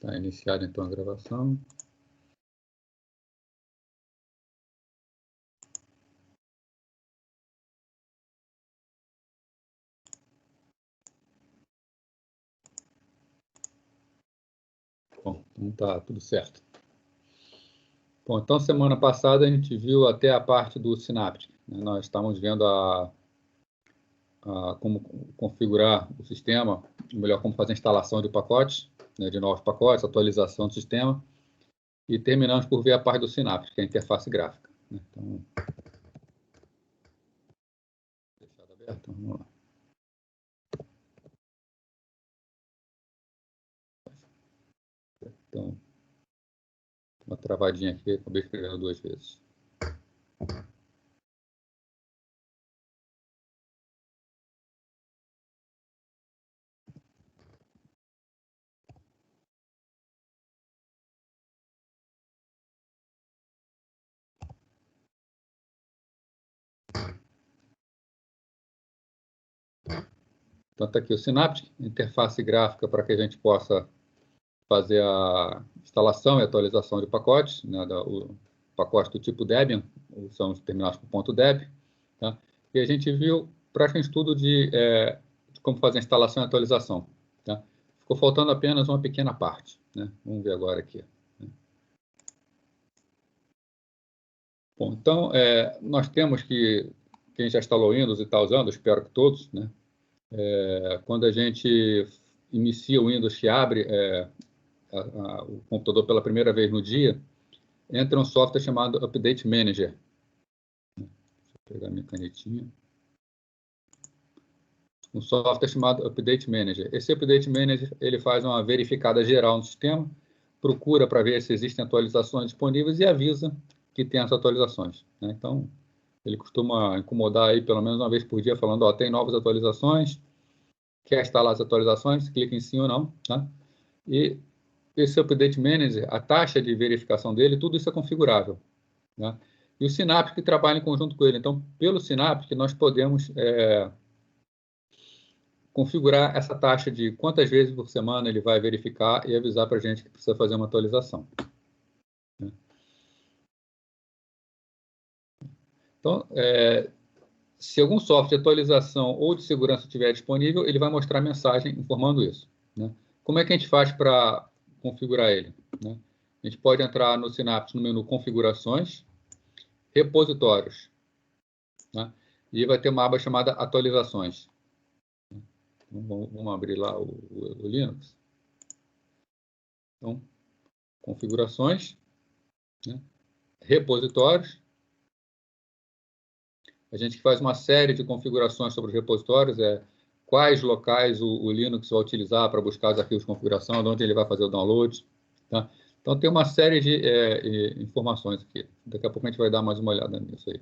Está iniciada então a gravação. Bom, então tá tudo certo. Bom, então semana passada a gente viu até a parte do Synaptic, né? Nós estávamos vendo como configurar o sistema, ou melhor, como fazer a instalação de pacotes, né, de novos pacotes, atualização do sistema, e terminamos por ver a parte do Synaptic, que é a interface gráfica, né? Então, deixado aberto, vamos lá. Então, uma travadinha aqui, acabei escrevendo 2 vezes. Então, está aqui o Synaptic, interface gráfica para que a gente possa fazer a instalação e atualização de pacotes, né, o pacote do tipo Debian, são terminados por .deb, tá? E a gente viu praticamente tudo de como fazer a instalação e atualização, tá? Ficou faltando apenas uma pequena parte, né? Vamos ver agora aqui. Bom, então, nós temos que, quem já instalou Windows e está usando, espero que todos, né? Quando a gente inicia o Windows, que abre o computador pela primeira vez no dia, entra um software chamado Update Manager. Deixa eu pegar minha canetinha. Um software chamado Update Manager. Esse Update Manager ele faz uma verificada geral no sistema, procura para ver se existem atualizações disponíveis e avisa que tem as atualizações, né? Então, ele costuma incomodar aí pelo menos uma vez por dia, falando, ó, tem novas atualizações, quer instalar as atualizações, clica em sim ou não, tá? E esse Update Manager, a taxa de verificação dele, tudo isso é configurável, né? E o Synaptic trabalha em conjunto com ele. Então, pelo Synaptic, nós podemos configurar essa taxa de quantas vezes por semana ele vai verificar e avisar para a gente que precisa fazer uma atualização, né? Então, se algum software de atualização ou de segurança estiver disponível, ele vai mostrar a mensagem informando isso, né? Como é que a gente faz para configurar ele, né? A gente pode entrar no Synaptic no menu Configurações, Repositórios, né? E vai ter uma aba chamada Atualizações. Vamos abrir lá o Linux. Então, Configurações, né? Repositórios. A gente faz uma série de configurações sobre os repositórios, quais locais o Linux vai utilizar para buscar os arquivos de configuração, de onde ele vai fazer o download, tá? Então, tem uma série de informações aqui. Daqui a pouco a gente vai dar mais uma olhada nisso aí,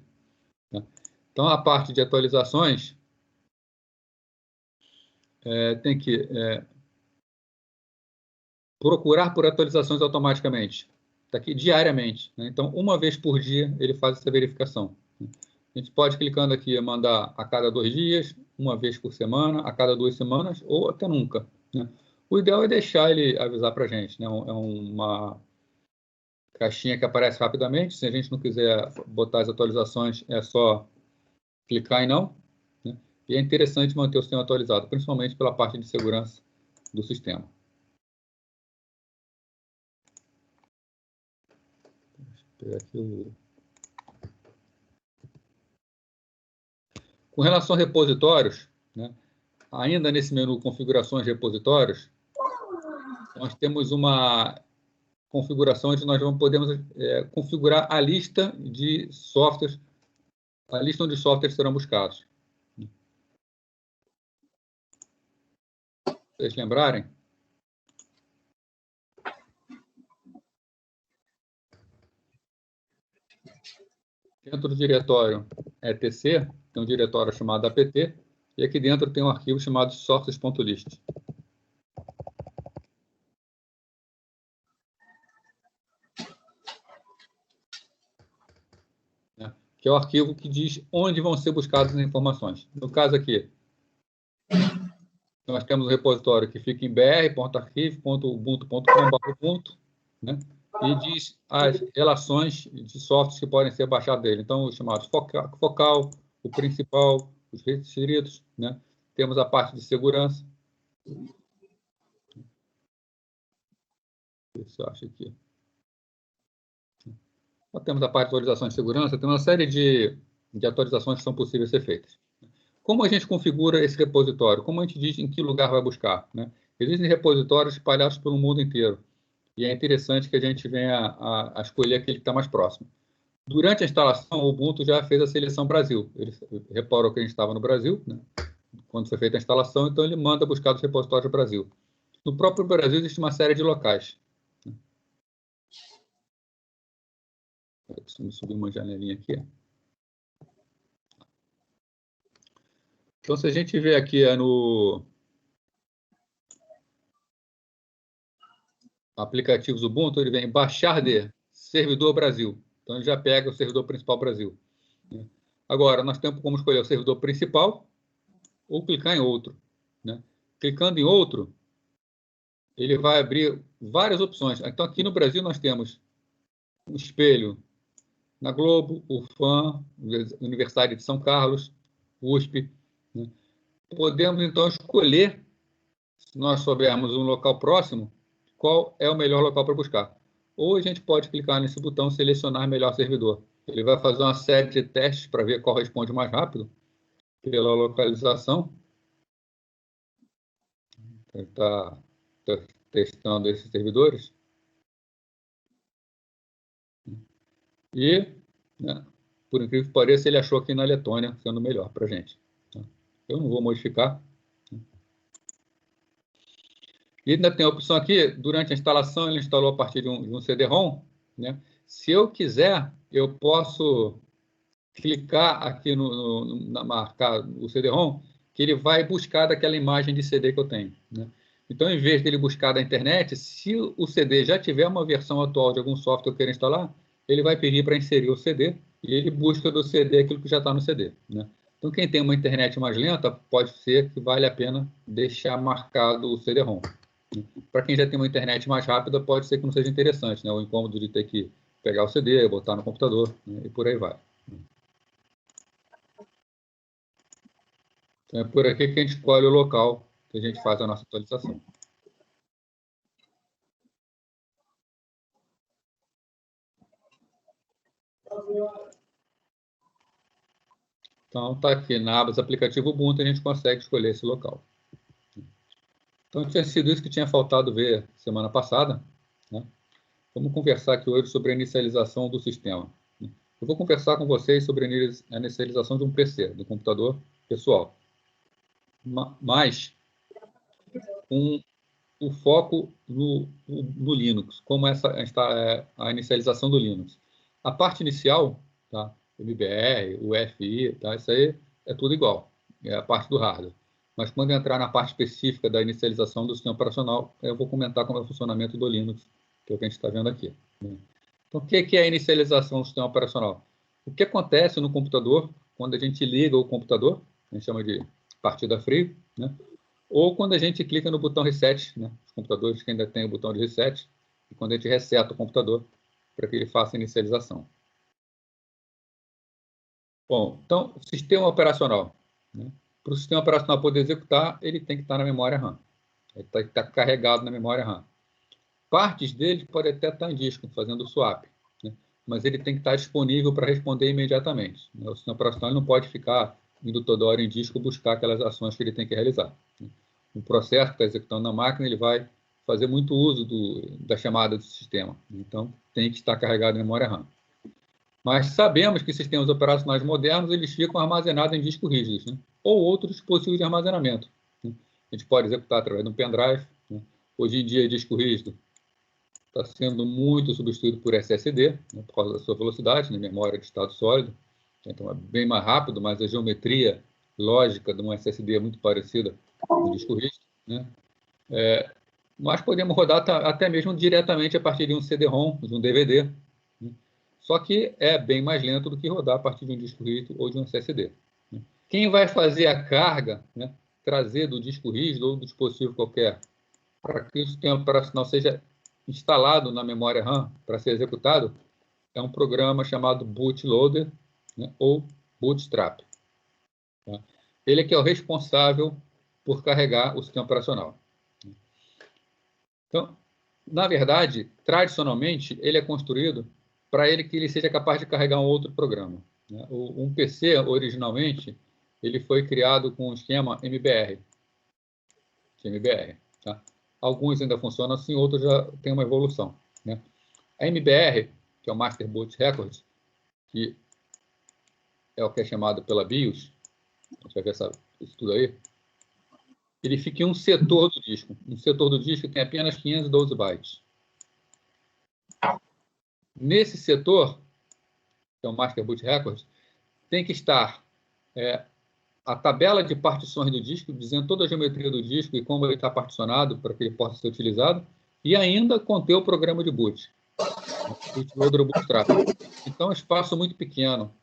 tá? Então, a parte de atualizações, tem que procurar por atualizações automaticamente. Está aqui diariamente, né? Então, uma vez por dia, ele faz essa verificação. A gente pode, clicando aqui, mandar a cada 2 dias, uma vez por semana, a cada 2 semanas, ou até nunca, né? O ideal é deixar ele avisar para a gente, né? É uma caixinha que aparece rapidamente. Se a gente não quiser botar as atualizações, é só clicar em não, né? E é interessante manter o sistema atualizado, principalmente pela parte de segurança do sistema. Deixa eu pegar aqui Com relação a repositórios, né, ainda nesse menu Configurações de Repositórios, nós temos uma configuração onde nós podemos configurar a lista de softwares, a lista onde os softwares serão buscados. Vocês lembrarem? Dentro do diretório etc, tem um diretório chamado apt, e aqui dentro tem um arquivo chamado sources.list. Que é o arquivo que diz onde vão ser buscadas as informações. No caso aqui, nós temos um repositório que fica em br.arquivo.ubuntu.com/ubuntu, né? E diz as relações de softwares que podem ser baixados dele. Então, os chamados focal, o principal, os restritos, né? Temos a parte de segurança. Deixa eu achar aqui. Nós temos a parte de atualização de segurança, tem uma série de atualizações que são possíveis ser feitas. Como a gente configura esse repositório? Como a gente diz em que lugar vai buscar, né? Existem repositórios espalhados pelo mundo inteiro. E é interessante que a gente venha a escolher aquele que está mais próximo. Durante a instalação, o Ubuntu já fez a seleção Brasil. Ele reparou que a gente estava no Brasil, né? Quando foi feita a instalação, então ele manda buscar os repositórios do Brasil. No próprio Brasil existe uma série de locais. Vamos subir uma janelinha aqui. Então, se a gente vê aqui no aplicativos Ubuntu, ele vem baixar de servidor Brasil. Então, ele já pega o servidor principal Brasil. Agora, nós temos como escolher o servidor principal ou clicar em outro, né? Clicando em outro, ele vai abrir várias opções. Então, aqui no Brasil, nós temos um espelho na Globo, UFAM, Universidade de São Carlos, USP, né? Podemos, então, escolher, se nós soubermos um local próximo, qual é o melhor local para buscar. Ou a gente pode clicar nesse botão, selecionar melhor servidor. Ele vai fazer uma série de testes para ver qual responde mais rápido pela localização. Ele está testando esses servidores. E, né, por incrível que pareça, ele achou aqui na Letônia sendo melhor para a gente. Eu não vou modificar. E ainda tem a opção aqui, durante a instalação, ele instalou a partir de um CD-ROM, né? Se eu quiser, eu posso clicar aqui na marcar o CD-ROM, que ele vai buscar daquela imagem de CD que eu tenho, né? Então, em vez dele buscar da internet, se o CD já tiver uma versão atual de algum software que eu queira instalar, ele vai pedir para inserir o CD, e ele busca do CD aquilo que já está no CD, né? Então, quem tem uma internet mais lenta, pode ser que vale a pena deixar marcado o CD-ROM. Para quem já tem uma internet mais rápida, pode ser que não seja interessante, né? O incômodo de ter que pegar o CD, botar no computador, né? E por aí vai. Então, é por aqui que a gente escolhe o local que a gente faz a nossa atualização. Então, está aqui na aba aplicativo Ubuntu, a gente consegue escolher esse local. Então, tinha sido isso que tinha faltado ver semana passada, né? Vamos conversar aqui hoje sobre a inicialização do sistema. Eu vou conversar com vocês sobre a inicialização de um PC, do computador pessoal. Mas o foco no Linux, como essa está a inicialização do Linux. A parte inicial, tá? O MBR, o UEFI, tá? Isso aí é tudo igual, é a parte do hardware. Mas quando entrar na parte específica da inicialização do sistema operacional, eu vou comentar como é o funcionamento do Linux, que é o que a gente está vendo aqui, né? Então, o que é a inicialização do sistema operacional? O que acontece no computador quando a gente liga o computador, a gente chama de partida frio, né? Ou quando a gente clica no botão reset, né? Os computadores que ainda tem o botão de reset, e quando a gente reseta o computador para que ele faça a inicialização. Bom, então, sistema operacional, né? Para o sistema operacional poder executar, ele tem que estar na memória RAM. Ele tem que estar carregado na memória RAM. Partes dele podem até estar em disco, fazendo o swap, né? Mas ele tem que estar disponível para responder imediatamente, né? O sistema operacional não pode ficar indo toda hora em disco buscar aquelas ações que ele tem que realizar, né? O processo que está executando na máquina, ele vai fazer muito uso da chamada do sistema. Então, tem que estar carregado em memória RAM. Mas sabemos que sistemas operacionais modernos, eles ficam armazenados em discos rígidos, né? Ou outros dispositivos de armazenamento, né? A gente pode executar através de um pendrive, né? Hoje em dia, disco rígido está sendo muito substituído por SSD, né? Por causa da sua velocidade, né? Memória de estado sólido. Então, é bem mais rápido, mas a geometria lógica de um SSD é muito parecida com o disco rígido, né? Mas podemos rodar até mesmo diretamente a partir de um CD-ROM, de um DVD, né? Só que é bem mais lento do que rodar a partir de um disco rígido ou de um SSD, né? Quem vai fazer a carga, né, trazer do disco rígido ou do dispositivo qualquer para que o sistema operacional seja instalado na memória RAM para ser executado, é um programa chamado bootloader, né, ou bootstrap. Tá? Ele é que é o responsável por carregar o sistema operacional. Então, na verdade, tradicionalmente, ele é construído para que ele seja capaz de carregar um outro programa. Né? Um PC, originalmente, ele foi criado com o esquema MBR. Tá? Alguns ainda funcionam assim, outros já têm uma evolução. Né? A MBR, que é o Master Boot Record, que é o que é chamado pela BIOS, a gente vai ver isso tudo aí, ele fica em um setor do disco. Um setor do disco tem apenas 512 bytes. Nesse setor, que é o Master Boot Record, tem que estar a tabela de partições do disco, dizendo toda a geometria do disco e como ele está particionado para que ele possa ser utilizado, e ainda conter o programa de boot, bootloader ou bootstrap. Então, é um espaço muito pequeno.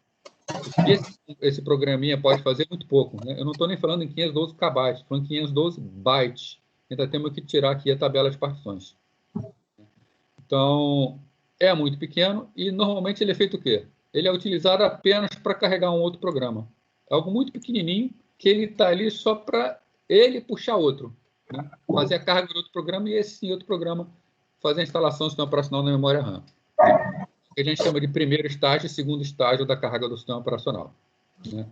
Esse programinha pode fazer muito pouco. Né? Eu não estou nem falando em 512 KB, estou falando em 512 bytes. Ainda temos que tirar aqui a tabela de partições. Então, é muito pequeno e, normalmente, ele é feito o quê? Ele é utilizado apenas para carregar um outro programa. É algo muito pequenininho que ele está ali só para ele puxar outro. Né? Fazer a carga de outro programa e esse outro programa fazer a instalação do sistema operacional na memória RAM. Né? Que a gente chama de primeiro estágio e segundo estágio da carga do sistema operacional. Né?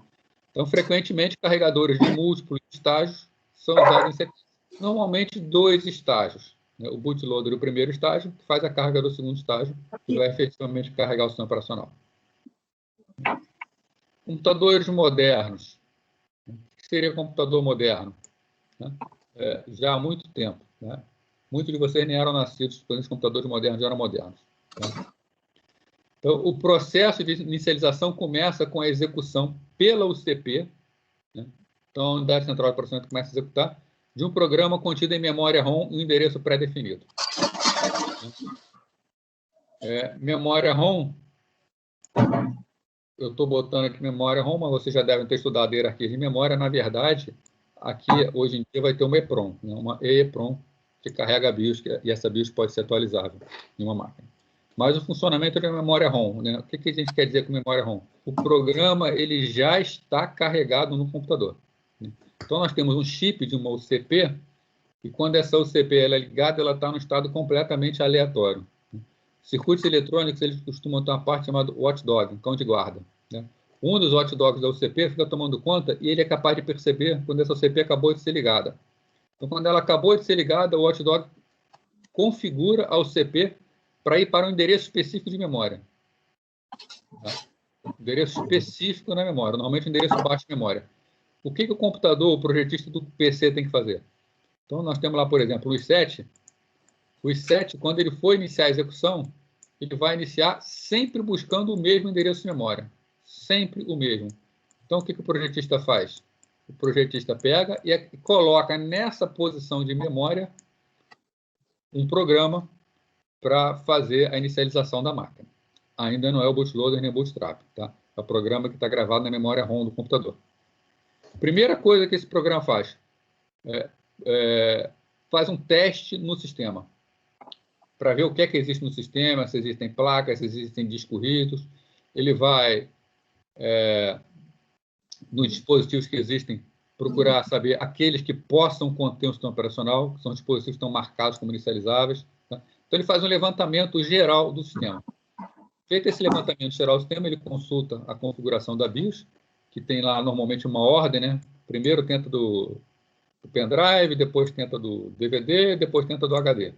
Então, frequentemente, carregadores de múltiplos estágios são usados em sequência. Normalmente, 2 estágios. Né? O bootloader do primeiro estágio, que faz a carga do segundo estágio, e vai efetivamente carregar o sistema operacional. Computadores modernos. O que seria computador moderno? Né? Já há muito tempo. Né? Muitos de vocês nem eram nascidos quando os computadores modernos já eram modernos. Né? Então, o processo de inicialização começa com a execução pela UCP, né? Então, a unidade central de processamento começa a executar de um programa contido em memória ROM e um endereço pré-definido. Memória ROM, eu estou botando aqui memória ROM, mas vocês já devem ter estudado hierarquias de memória. Na verdade, aqui, hoje em dia, vai ter uma EEPROM, né? Uma EEPROM, que carrega a BIOS, e essa BIOS pode ser atualizável em uma máquina. Mas o funcionamento da memória ROM, né? O que a gente quer dizer com memória ROM? O programa ele já está carregado no computador. Né? Então, nós temos um chip de uma UCP, e quando essa UCP ela é ligada, ela está num estado completamente aleatório. Circuitos eletrônicos, eles costumam ter uma parte chamada watchdog, cão de guarda. Né? Um dos watchdogs da UCP fica tomando conta e ele é capaz de perceber quando essa UCP acabou de ser ligada. Então, quando ela acabou de ser ligada, o watchdog configura a UCP para ir para um endereço específico de memória. Tá? Endereço específico na memória, normalmente endereço baixo de memória. O que o computador, o projetista do PC tem que fazer? Então, nós temos lá, por exemplo, o i7. O i7, quando ele for iniciar a execução, ele vai iniciar sempre buscando o mesmo endereço de memória. Sempre o mesmo. Então, o que o projetista faz? O projetista pega e coloca nessa posição de memória um programa para fazer a inicialização da máquina. Ainda não é o bootloader nem o bootstrap, tá? É o programa que está gravado na memória ROM do computador. Primeira coisa que esse programa faz, faz um teste no sistema, para ver o que é que existe no sistema, se existem placas, se existem discos rígidos. Ele vai, nos dispositivos que existem, procurar saber aqueles que possam conter um sistema operacional, que são dispositivos que estão marcados como inicializáveis. Tá? Então, ele faz um levantamento geral do sistema. Feito esse levantamento geral do sistema, ele consulta a configuração da BIOS, que tem lá normalmente uma ordem, né? Primeiro tenta do pendrive, depois tenta do DVD, depois tenta do HD.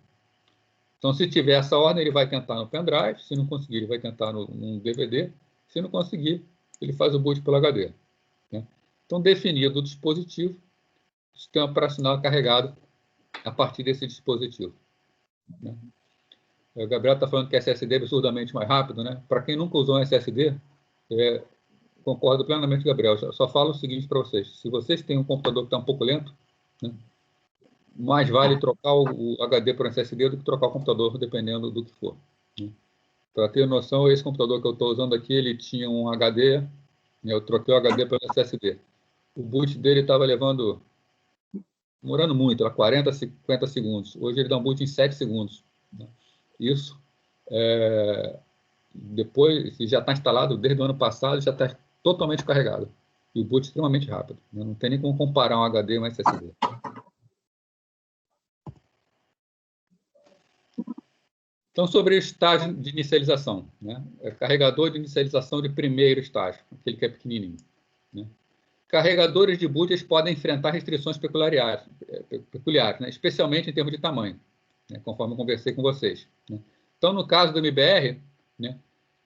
Então, se tiver essa ordem, ele vai tentar no pendrive, se não conseguir, ele vai tentar no DVD, se não conseguir, ele faz o boot pelo HD. Né? Então, definido o dispositivo, o sistema operacional é carregado a partir desse dispositivo. Né? O Gabriel está falando que SSD é absurdamente mais rápido, né? Para quem nunca usou um SSD, concordo plenamente, Gabriel. Só falo o seguinte para vocês: se vocês têm um computador que está um pouco lento, né, mais vale trocar o HD por um SSD do que trocar o computador, dependendo do que for. Né? Para ter noção, esse computador que eu estou usando aqui, ele tinha um HD, né, eu troquei o HD pelo SSD. O boot dele estava levando demorando muito, 40, 50 segundos. Hoje ele dá um boot em 7 segundos. Né? Isso, depois, se já está instalado desde o ano passado, já está totalmente carregado. E o boot é extremamente rápido. Né? Não tem nem como comparar um HD e um SSD. Então, sobre o estágio de inicialização. Né? É carregador de inicialização de primeiro estágio, aquele que é pequenininho. Né? Carregadores de boot podem enfrentar restrições peculiares, né? Especialmente em termos de tamanho, né? Conforme eu conversei com vocês. Né? Então, no caso do MBR, né,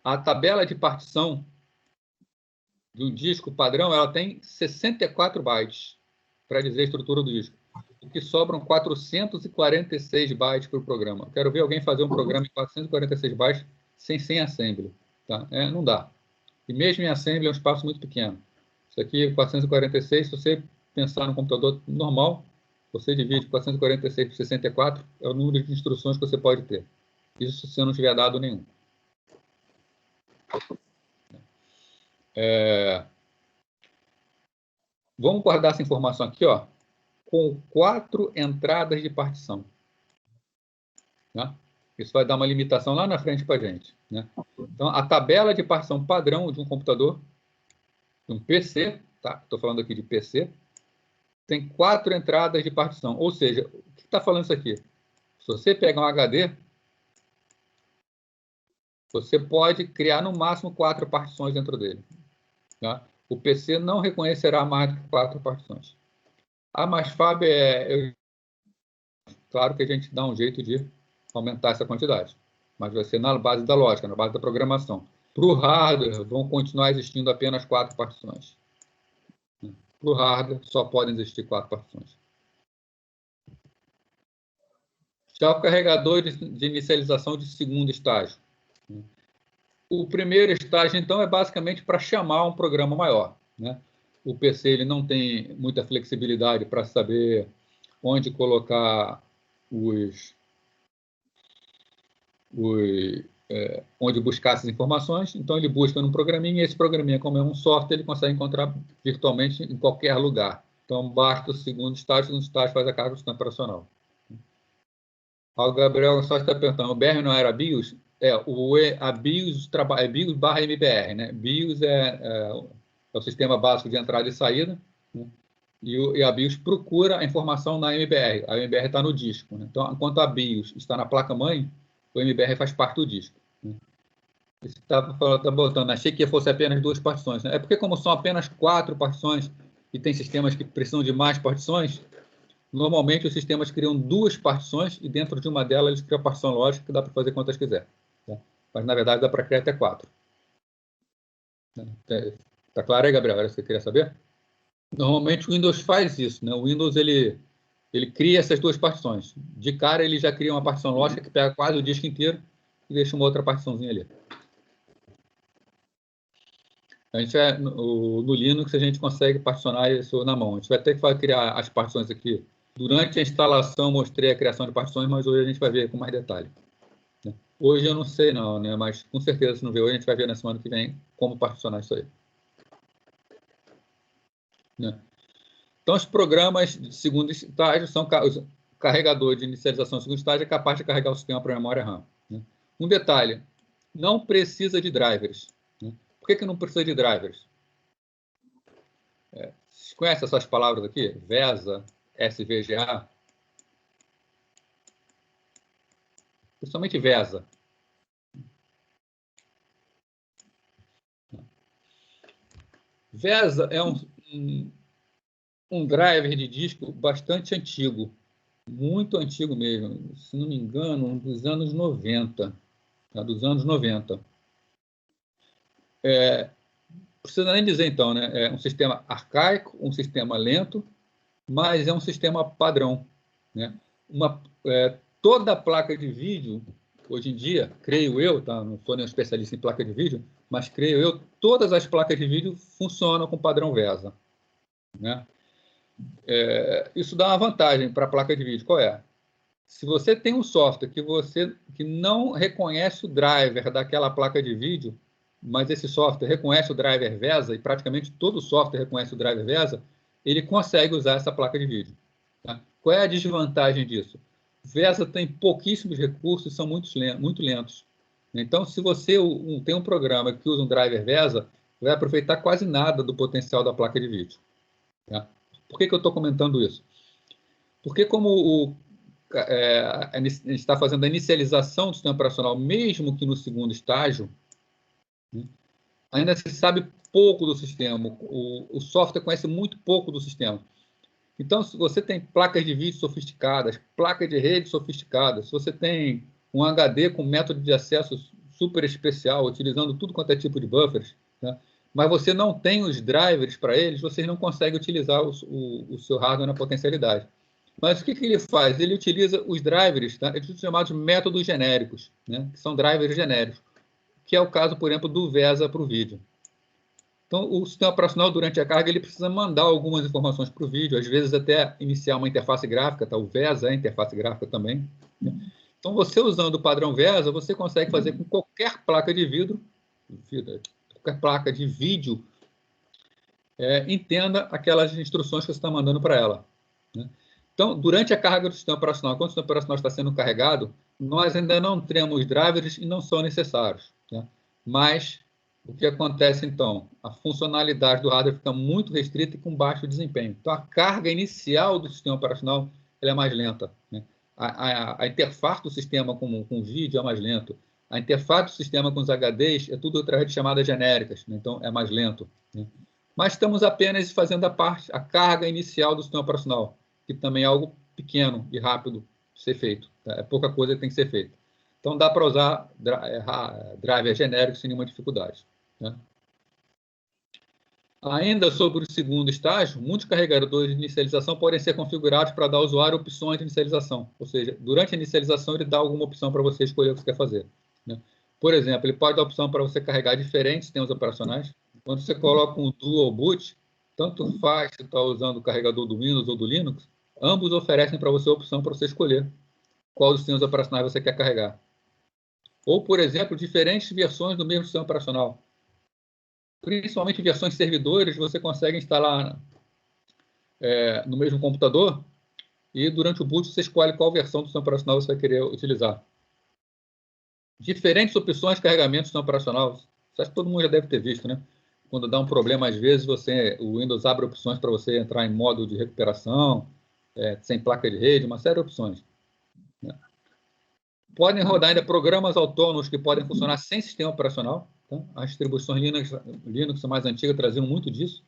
a tabela de partição de um disco padrão ela tem 64 bytes para dizer a estrutura do disco, o que sobram 446 bytes para o programa. Quero ver alguém fazer um programa em 446 bytes sem assembly. Tá? Não dá. E mesmo em assembly é um espaço muito pequeno. Isso aqui, 446, se você pensar no computador normal, você divide 446 por 64, é o número de instruções que você pode ter. Isso se eu não tiver dado nenhum. Vamos guardar essa informação aqui, ó, com 4 entradas de partição. Né? Isso vai dar uma limitação lá na frente para a gente. Né? Então, a tabela de partição padrão de um computador, de um PC, tá? Estou falando aqui de PC, tem 4 entradas de partição. Ou seja, o que está falando isso aqui? Se você pegar um HD, você pode criar no máximo 4 partições dentro dele. Tá? O PC não reconhecerá mais do que 4 partições. A MASFAB claro que a gente dá um jeito de aumentar essa quantidade, mas vai ser na base da lógica, na base da programação. Para o hardware, vão continuar existindo apenas 4 partições. Para o hardware, só podem existir 4 partições. Já o carregador de inicialização de segundo estágio. O primeiro estágio, então, é basicamente para chamar um programa maior. Né? O PC ele não tem muita flexibilidade para saber onde colocar onde buscar essas informações, então ele busca num programinha, e esse programinha, como é um software, ele consegue encontrar virtualmente em qualquer lugar. Então, basta o segundo estágio faz a carga do sistema operacional. O Gabriel só está perguntando, o BR não era BIOS? A BIOS é BIOS barra MBR, né? BIOS é o sistema básico de entrada e saída, né? E a BIOS procura a informação na MBR. A MBR está no disco. Né? Então, enquanto a BIOS está na placa-mãe, o MBR faz parte do disco. Né? Você está botando, achei que fosse apenas 2 partições. Né? É porque, como são apenas 4 partições e tem sistemas que precisam de mais partições, normalmente os sistemas criam 2 partições e dentro de uma delas eles criam a partição lógica que dá para fazer quantas quiser. Tá? Mas, na verdade, dá para criar até 4. Está claro aí, Gabriel? Era isso que você queria saber? Normalmente o Windows faz isso. Né? O Windows ele cria essas 2 partições. De cara, ele já cria uma partição lógica que pega quase o disco inteiro e deixa uma outra partiçãozinha ali. A gente no Linux a gente consegue particionar isso na mão. A gente vai ter que criar as partições aqui. Durante a instalação mostrei a criação de partições, mas hoje a gente vai ver com mais detalhe. Né? Hoje eu não sei não, né? Mas com certeza se não ver hoje, a gente vai ver na semana que vem como particionar isso aí. Né? Então, os programas de segundo estágio são o carregador de inicialização de segundo estágio é capaz de carregar o sistema para a memória RAM. Né? Um detalhe, não precisa de drivers. Né? Por que não precisa de drivers? Vocês conhecem essas palavras aqui? VESA, SVGA? Principalmente VESA. VESA é um driver de disco bastante antigo, muito antigo mesmo, se não me engano, dos anos 90. Tá? Dos anos 90. Precisa nem dizer, então, né? É um sistema arcaico, um sistema lento, mas é um sistema padrão. Né? Toda placa de vídeo, hoje em dia, creio eu, tá? Não sou nenhum especialista em placa de vídeo, mas creio eu, todas as placas de vídeo funcionam com padrão VESA. Né? Isso dá uma vantagem para a placa de vídeo. Qual é? Se você tem um software que não reconhece o driver daquela placa de vídeo, mas esse software reconhece o driver VESA, e praticamente todo software reconhece o driver VESA, ele consegue usar essa placa de vídeo. Tá? Qual é a desvantagem disso? VESA tem pouquíssimos recursos e são muito lentos. Então, se você tem um programa que usa um driver VESA, vai aproveitar quase nada do potencial da placa de vídeo. Tá? Por que eu estou comentando isso? Porque como a gente está fazendo a inicialização do sistema operacional, mesmo que no segundo estágio, né, ainda se sabe pouco do sistema. O software conhece muito pouco do sistema. Então, se você tem placas de vídeo sofisticadas, placas de rede sofisticadas, se você tem um HD com método de acesso super especial, utilizando tudo quanto é tipo de buffers, né, mas você não tem os drivers para eles, você não consegue utilizar o seu hardware na potencialidade. Mas o que ele faz? Ele utiliza os drivers, tá? Eles são chamados métodos genéricos, né, que são drivers genéricos, que é o caso, por exemplo, do VESA para o vídeo. Então, o sistema operacional, durante a carga, ele precisa mandar algumas informações para o vídeo, às vezes até iniciar uma interface gráfica, tá? O VESA é interface gráfica também, né? Então, você usando o padrão VESA, você consegue fazer com qualquer placa de vidro, qualquer placa de vídeo, entenda aquelas instruções que você está mandando para ela, né? Então, durante a carga do sistema operacional, quando o sistema operacional está sendo carregado, nós ainda não temos drivers e não são necessários, né? Mas o que acontece, então? A funcionalidade do hardware fica muito restrita e com baixo desempenho. Então, a carga inicial do sistema operacional ela é mais lenta, né? A interface do sistema com o vídeo é mais lento. A interface do sistema com os HDs é tudo através de chamadas genéricas, né? Então é mais lento, né? Mas estamos apenas fazendo a carga inicial do sistema operacional, que também é algo pequeno e rápido de ser feito, tá? É pouca coisa que tem que ser feita. Então, dá para usar driver genérico sem nenhuma dificuldade, né? Ainda sobre o segundo estágio, muitos carregadores de inicialização podem ser configurados para dar ao usuário opções de inicialização. Ou seja, durante a inicialização, ele dá alguma opção para você escolher o que você quer fazer, né? Por exemplo, ele pode dar a opção para você carregar diferentes sistemas operacionais. Quando você coloca um dual boot, tanto faz se está usando o carregador do Windows ou do Linux, ambos oferecem para você a opção para você escolher qual dos sistemas operacionais você quer carregar. Ou, por exemplo, diferentes versões do mesmo sistema operacional. Principalmente versões servidores, você consegue instalar no mesmo computador e durante o boot você escolhe qual versão do sistema operacional você vai querer utilizar. Diferentes opções de carregamento do sistema operacional. Isso acho que todo mundo já deve ter visto, né? Quando dá um problema, às vezes, o Windows abre opções para você entrar em modo de recuperação, sem placa de rede, uma série de opções, né? Podem rodar ainda programas autônomos que podem funcionar sem sistema operacional. Tá? As distribuições Linux mais antigas traziam muito disso.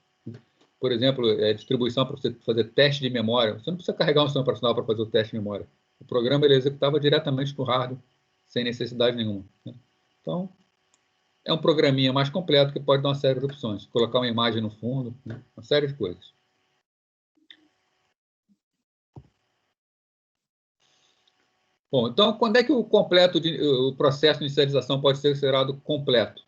Por exemplo, distribuição para você fazer teste de memória. Você não precisa carregar um sistema operacional para fazer o teste de memória. O programa ele executava diretamente no hardware, sem necessidade nenhuma, né? Então, é um programinha mais completo que pode dar uma série de opções. Colocar uma imagem no fundo, né? Uma série de coisas. Bom, então, quando é que o processo de inicialização pode ser considerado completo,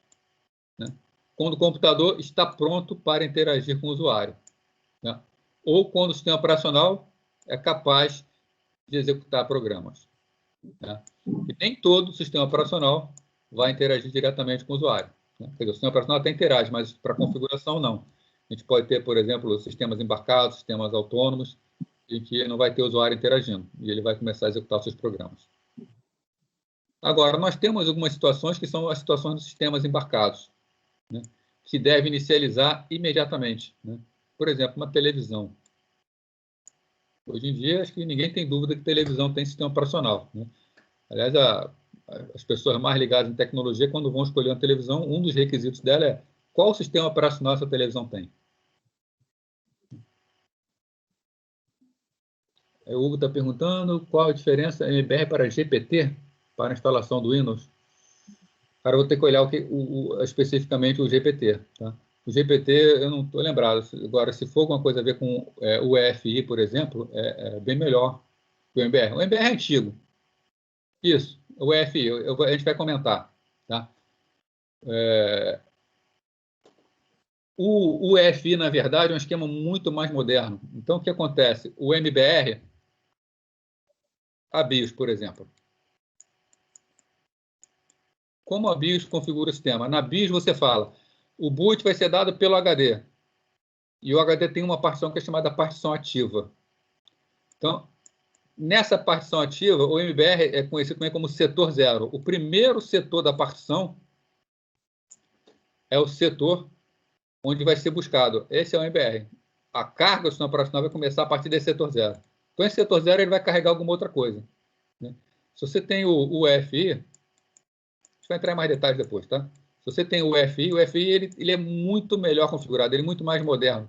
né? Quando o computador está pronto para interagir com o usuário, né? Ou quando o sistema operacional é capaz de executar programas, né? E nem todo sistema operacional vai interagir diretamente com o usuário, né? Quer dizer, o sistema operacional até interage, mas para configuração não. A gente pode ter, por exemplo, sistemas embarcados, sistemas autônomos, em que não vai ter o usuário interagindo, e ele vai começar a executar os seus programas. Agora, nós temos algumas situações que são as situações dos sistemas embarcados, né, que devem inicializar imediatamente, né? Por exemplo, uma televisão. Hoje em dia, acho que ninguém tem dúvida que televisão tem sistema operacional, né? Aliás, as pessoas mais ligadas em tecnologia, quando vão escolher uma televisão, um dos requisitos dela é qual sistema operacional essa televisão tem. O Hugo está perguntando qual a diferença MBR para GPT, para a instalação do Windows. Cara, eu vou ter que olhar especificamente o GPT, tá? O GPT, eu não estou lembrado. Agora, se for alguma coisa a ver com o EFI, por exemplo, é bem melhor que o MBR. O MBR é antigo. Isso, o EFI, a gente vai comentar, tá? O EFI, na verdade, é um esquema muito mais moderno. Então, o que acontece? O MBR, a BIOS, por exemplo. Como a BIOS configura o sistema? Na BIOS você fala, o boot vai ser dado pelo HD. E o HD tem uma partição que é chamada partição ativa. Então, nessa partição ativa, o MBR é conhecido também como setor zero. O primeiro setor da partição é o setor onde vai ser buscado. Esse é o MBR. A carga do sistema operacional vai começar a partir desse setor zero. Então, esse setor zero ele vai carregar alguma outra coisa, né? Se você tem o EFI, a gente vai entrar em mais detalhes depois, tá? Se você tem o EFI ele é muito melhor configurado, ele é muito mais moderno.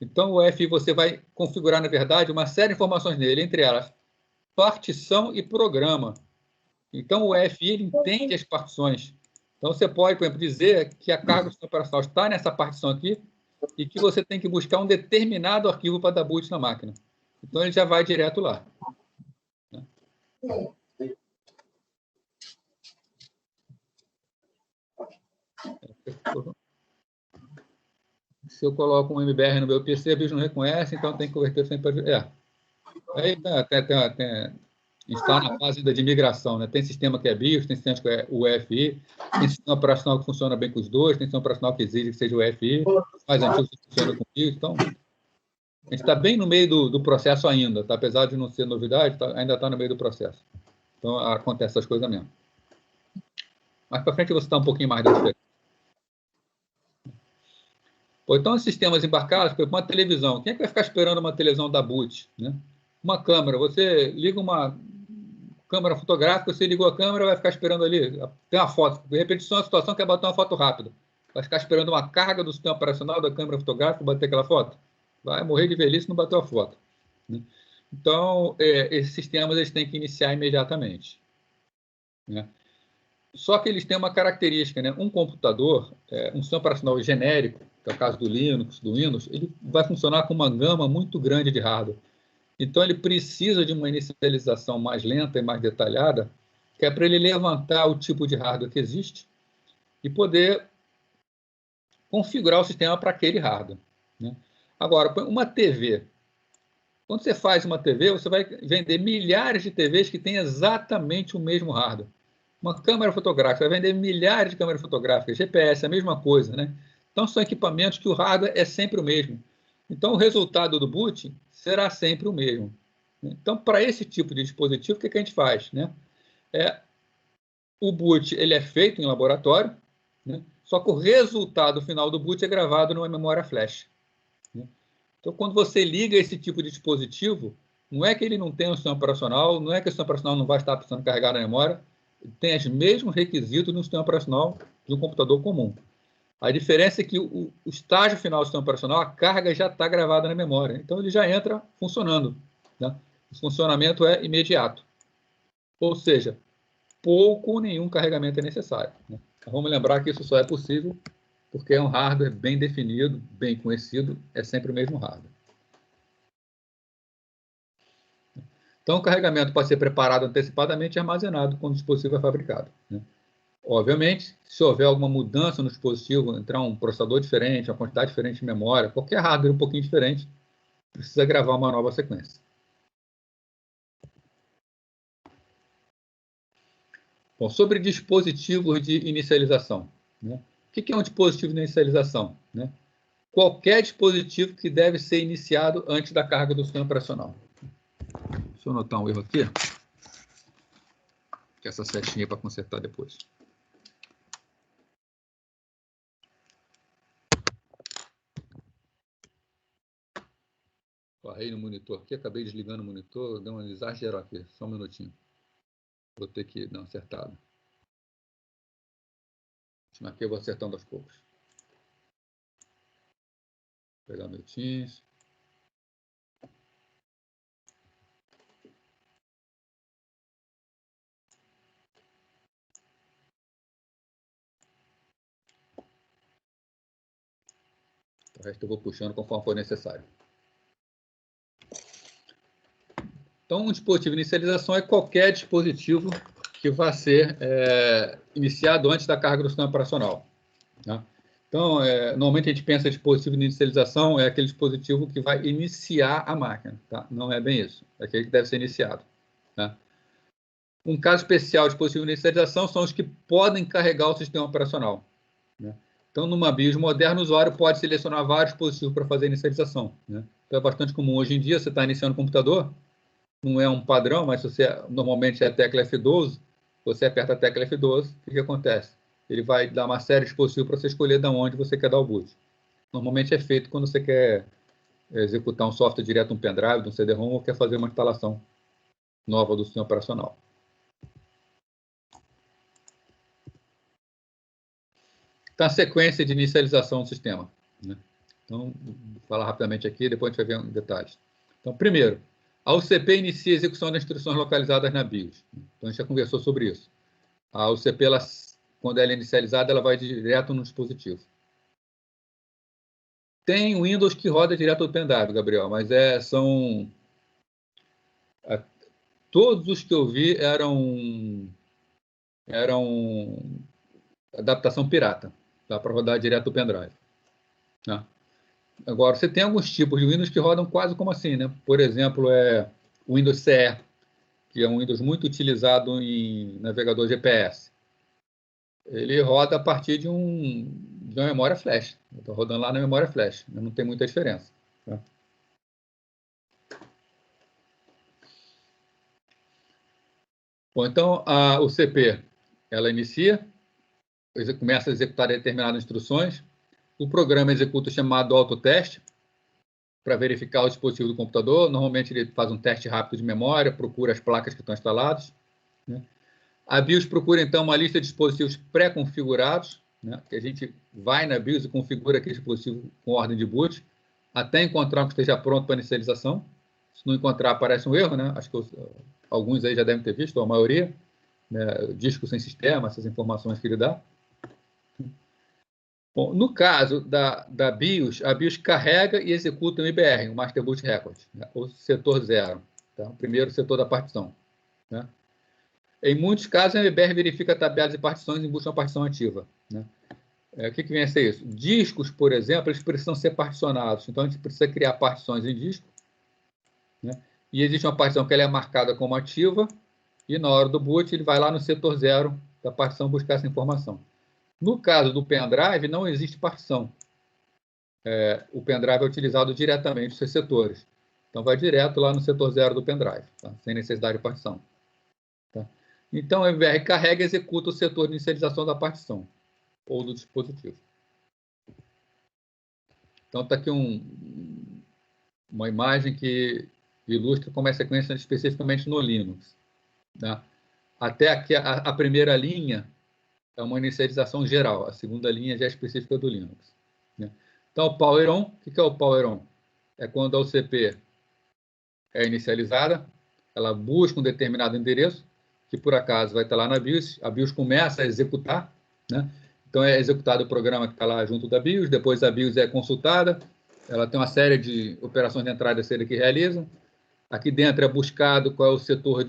Então, o EFI você vai configurar, na verdade, uma série de informações nele, entre elas partição e programa. Então, o EFI ele entende as partições. Então, você pode, por exemplo, dizer que a carga do sistema operacional está nessa partição aqui e que você tem que buscar um determinado arquivo para dar boot na máquina. Então, ele já vai direto lá. Se eu coloco um MBR no meu PC, a BIOS não reconhece, então tem que converter sempre para... Aí está na fase de migração, né? Tem sistema que é BIOS, tem sistema que é UEFI, tem sistema operacional que funciona bem com os dois, tem sistema operacional que exige que seja o UEFI, mais antigo que funciona com BIOS. Então, a gente está bem no meio do processo ainda, tá? Apesar de não ser novidade, ainda está no meio do processo. Então, acontece essas coisas mesmo. Mais para frente eu vou citar um pouquinho mais da diferença. Então, os sistemas embarcados, por exemplo, uma televisão. Quem é que vai ficar esperando uma televisão da boot, né? Uma câmera. Você liga uma câmera fotográfica, você ligou a câmera, vai ficar esperando ali. Tem uma foto. De repente, isso é uma situação que quer bater uma foto rápida. Vai ficar esperando uma carga do sistema operacional da câmera fotográfica bater aquela foto? Vai morrer de velhice se não bateu a foto, né? Então, esses sistemas eles têm que iniciar imediatamente, né? Só que eles têm uma característica, né? Um computador, um sistema operacional genérico, que é o caso do Linux, do Windows, ele vai funcionar com uma gama muito grande de hardware. Então, ele precisa de uma inicialização mais lenta e mais detalhada, que é para ele levantar o tipo de hardware que existe e poder configurar o sistema para aquele hardware, né? Agora, uma TV. Quando você faz uma TV, você vai vender milhares de TVs que têm exatamente o mesmo hardware. Uma câmera fotográfica, vai vender milhares de câmeras fotográficas, GPS, a mesma coisa, né? Então, são equipamentos que o hardware é sempre o mesmo. Então, o resultado do boot será sempre o mesmo. Então, para esse tipo de dispositivo, o que a gente faz, né? O boot ele é feito em laboratório, né? Só que o resultado final do boot é gravado numa memória flash, né? Então, quando você liga esse tipo de dispositivo, não é que ele não tem um sistema operacional, não é que o sistema operacional não vai estar precisando carregar na memória, tem os mesmos requisitos no sistema operacional de um computador comum. A diferença é que o estágio final do sistema operacional, a carga já está gravada na memória. Então, ele já entra funcionando, né? O funcionamento é imediato. Ou seja, pouco ou nenhum carregamento é necessário, né? Então, vamos lembrar que isso só é possível porque é um hardware bem definido, bem conhecido, é sempre o mesmo hardware. Então, o carregamento pode ser preparado antecipadamente e armazenado quando o dispositivo é fabricado, né? Obviamente, se houver alguma mudança no dispositivo, entrar um processador diferente, uma quantidade diferente de memória, qualquer hardware um pouquinho diferente, precisa gravar uma nova sequência. Bom, sobre dispositivos de inicialização, né? O que é um dispositivo de inicialização, né? Qualquer dispositivo que deve ser iniciado antes da carga do sistema operacional. Deixa eu anotar um erro aqui, que essa setinha é para consertar depois. Parei no monitor aqui, acabei desligando o monitor, deu um exagero aqui, só um minutinho. Vou ter que dar uma acertada. Aqui eu vou acertando aos poucos. Vou pegar meu Teams. O resto eu vou puxando conforme for necessário. Então, um dispositivo de inicialização é qualquer dispositivo que vai ser iniciado antes da carga do sistema operacional, tá? Então, normalmente a gente pensa em dispositivo de inicialização é aquele dispositivo que vai iniciar a máquina, tá? Não é bem isso, é aquele que deve ser iniciado, tá? Um caso especial de dispositivo de inicialização são os que podem carregar o sistema operacional, né? Então, numa BIOS moderna, o usuário pode selecionar vários dispositivos para fazer a inicialização, né? Então, é bastante comum hoje em dia, você está iniciando o computador, não é um padrão, mas se você normalmente é a tecla F12, você aperta a tecla F12, o que acontece? Ele vai dar uma série de dispositivos para você escolher de onde você quer dar o boot. Normalmente é feito quando você quer executar um software direto de um pendrive, de um CD-ROM, ou quer fazer uma instalação nova do sistema operacional. Então, a sequência de inicialização do sistema, né? Então, vou falar rapidamente aqui, depois a gente vai ver em detalhes. Então, primeiro, a UCP inicia a execução das instruções localizadas na BIOS. Então, a gente já conversou sobre isso. A UCP, quando ela é inicializada, ela vai direto no dispositivo. Tem Windows que roda direto do pendrive, Gabriel, mas são... Todos os que eu vi eram adaptação pirata, tá? Para rodar direto do pendrive. Tá? Agora, você tem alguns tipos de Windows que rodam quase como assim, né? Por exemplo, o Windows CE, que é um Windows muito utilizado em navegador GPS. Ele roda a partir de uma memória flash. Está rodando lá na memória flash, não tem muita diferença. Tá? Bom, então, o CP, ela inicia, começa a executar determinadas instruções, o programa executa o chamado autoteste, para verificar o dispositivo do computador. Normalmente ele faz um teste rápido de memória, procura as placas que estão instaladas, né? A BIOS procura, então, uma lista de dispositivos pré-configurados, né? Que a gente vai na BIOS e configura aquele dispositivo com ordem de boot, até encontrar um que esteja pronto para inicialização. Se não encontrar, aparece um erro, né? Acho que alguns aí já devem ter visto, ou a maioria, né? Disco sem sistema, essas informações que ele dá. Bom, no caso da BIOS, a BIOS carrega e executa o MBR, o Master Boot Record, né? O setor 0, tá? O primeiro setor da partição, né? Em muitos casos, a MBR verifica tabelas e partições e busca uma partição ativa, né? O que vem a ser isso? Discos, por exemplo, eles precisam ser particionados, então a gente precisa criar partições em disco, né? E existe uma partição que ela é marcada como ativa, e na hora do boot ele vai lá no setor 0 da partição buscar essa informação. No caso do pendrive, não existe partição. O pendrive é utilizado diretamente nos seus setores. Então, vai direto lá no setor 0 do pendrive, tá? Sem necessidade de partição. Tá? Então, o MBR carrega e executa o setor de inicialização da partição ou do dispositivo. Então, está aqui uma imagem que ilustra como é a sequência especificamente no Linux. Tá? Até aqui, a primeira linha é uma inicialização geral, a segunda linha já é específica do Linux, né? Então, o Power On, o que é o Power On? É quando a UCP é inicializada, ela busca um determinado endereço, que por acaso vai estar lá na BIOS, a BIOS começa a executar, né? Então, é executado o programa que está lá junto da BIOS, depois a BIOS é consultada, ela tem uma série de operações de entrada e saída que realiza. Aqui dentro é buscado qual é o setor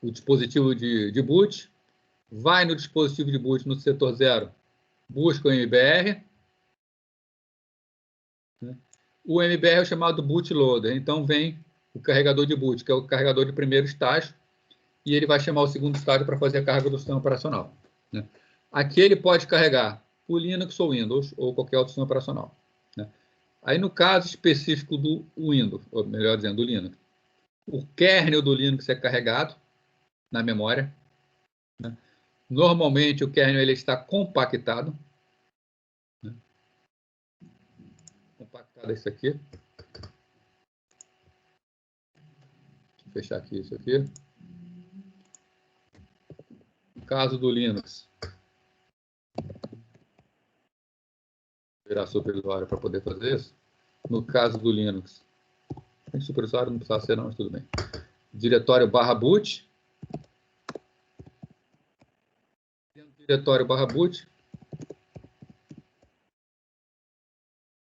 o dispositivo de boot, vai no dispositivo de boot no setor 0, busca o MBR. Né? O MBR é o chamado bootloader, então vem o carregador de boot, que é o carregador de primeiro estágio, e ele vai chamar o segundo estágio para fazer a carga do sistema operacional. Né? Aqui ele pode carregar o Linux ou Windows, ou qualquer outro sistema operacional. Né? Aí, no caso específico do Windows, ou melhor dizendo, do Linux, o kernel do Linux é carregado na memória. Né? Normalmente, o kernel ele está compactado. Né? Compactado é isso aqui. Deixa eu fechar aqui isso aqui. No caso do Linux, vou virar superusuário para poder fazer isso. No caso do Linux, tem superusuário, não precisa ser não, mas tudo bem. Diretório /boot. Dentro do diretório /boot,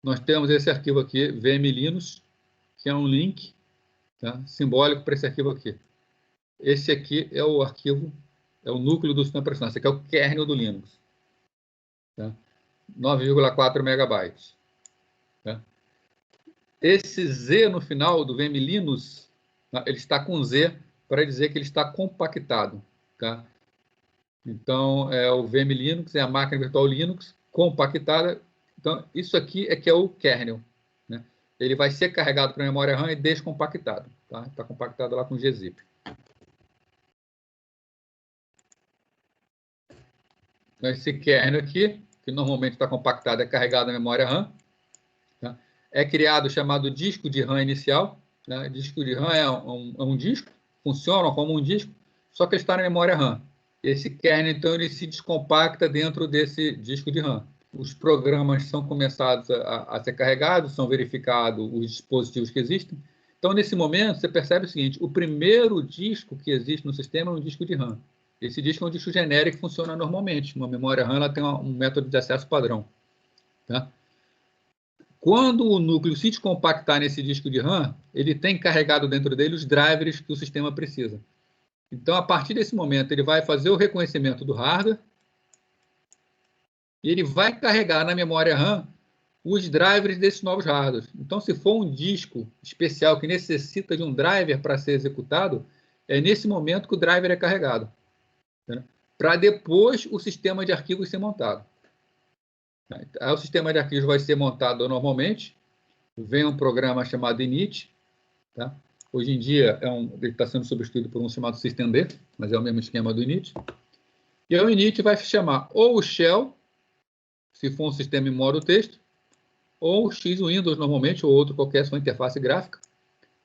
nós temos esse arquivo aqui, vmlinux, que é um link, tá, simbólico para esse arquivo aqui. Esse aqui é o arquivo, é o núcleo do sistema operacional. Esse aqui é o kernel do Linux. Tá? 9,4 megabytes. Tá? Esse Z no final do vmlinux, tá, ele está com Z para dizer que ele está compactado. Tá? Então, o vmlinux é a máquina virtual Linux compactada. Então, isso aqui é que é o kernel. Né? Ele vai ser carregado para a memória RAM e descompactado. Tá? Está compactado lá com gzip. Então, esse kernel aqui, que normalmente está compactado, é carregado na memória RAM. Tá? É criado o chamado disco de RAM inicial. Né? Disco de RAM é um disco, funciona como um disco, só que ele está na memória RAM. Esse kernel, então, ele se descompacta dentro desse disco de RAM. Os programas são começados a ser carregados, são verificados os dispositivos que existem. Então, nesse momento, você percebe o seguinte: o primeiro disco que existe no sistema é um disco de RAM. Esse disco é um disco genérico que funciona normalmente. Uma memória RAM ela tem um método de acesso padrão. Tá? Quando o núcleo se descompactar nesse disco de RAM, ele tem carregado dentro dele os drivers que o sistema precisa. Então, a partir desse momento, ele vai fazer o reconhecimento do hardware e ele vai carregar na memória RAM os drivers desses novos hardwares. Então, se for um disco especial que necessita de um driver para ser executado, é nesse momento que o driver é carregado, né? Para depois o sistema de arquivos ser montado. Aí, o sistema de arquivos vai ser montado normalmente, vem um programa chamado init, tá? Hoje em dia ele está sendo substituído por um chamado systemd, mas é o mesmo esquema do init. E o init vai chamar ou o shell, se for um sistema em modo texto, ou X-Windows normalmente, ou outro qualquer sua interface gráfica,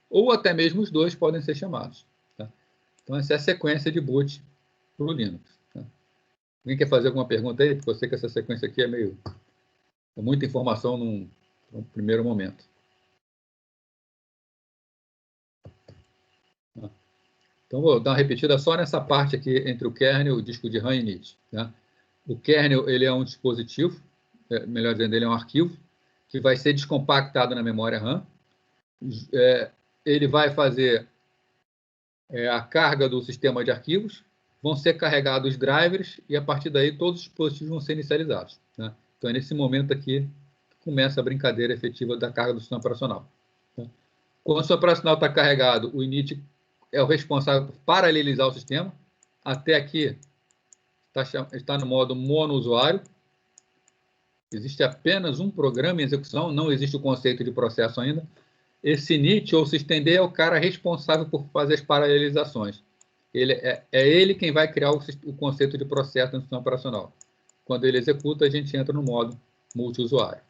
ou até mesmo os dois podem ser chamados. Tá? Então, essa é a sequência de boot para o Linux. Tá? Alguém quer fazer alguma pergunta aí? Porque eu sei que essa sequência aqui é muita informação num primeiro momento. Tá? Então, vou dar uma repetida só nessa parte aqui entre o kernel, o disco de RAM e init. Tá? O kernel ele é um dispositivo, melhor dizendo, ele é um arquivo, que vai ser descompactado na memória RAM. Ele vai fazer a carga do sistema de arquivos, vão ser carregados os drivers e, a partir daí, todos os dispositivos vão ser inicializados. Né? Então, é nesse momento aqui que começa a brincadeira efetiva da carga do sistema operacional. Tá? Quando o sistema operacional está carregado, o init é o responsável por paralelizar o sistema. Até aqui está no modo monousuário. Existe apenas um programa em execução, não existe o conceito de processo ainda. Esse init ou systemd é o cara responsável por fazer as paralelizações. É ele quem vai criar o conceito de processo no sistema operacional. Quando ele executa, a gente entra no modo multiusuário.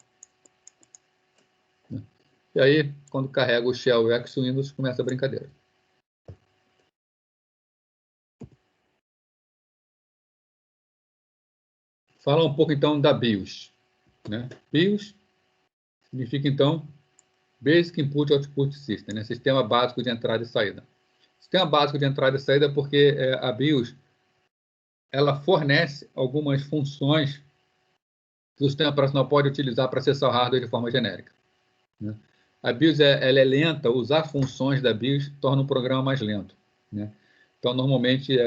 E aí, quando carrega o shell e o X-Windows, começa a brincadeira. Fala um pouco, então, da BIOS. Né? BIOS significa, então, Basic Input Output System, né? Sistema básico de entrada e saída. Sistema básico de entrada e saída porque a BIOS ela fornece algumas funções que o sistema operacional pode utilizar para acessar o hardware de forma genérica. Né? A BIOS ela é lenta, usar funções da BIOS torna o programa mais lento. Né? Então, normalmente,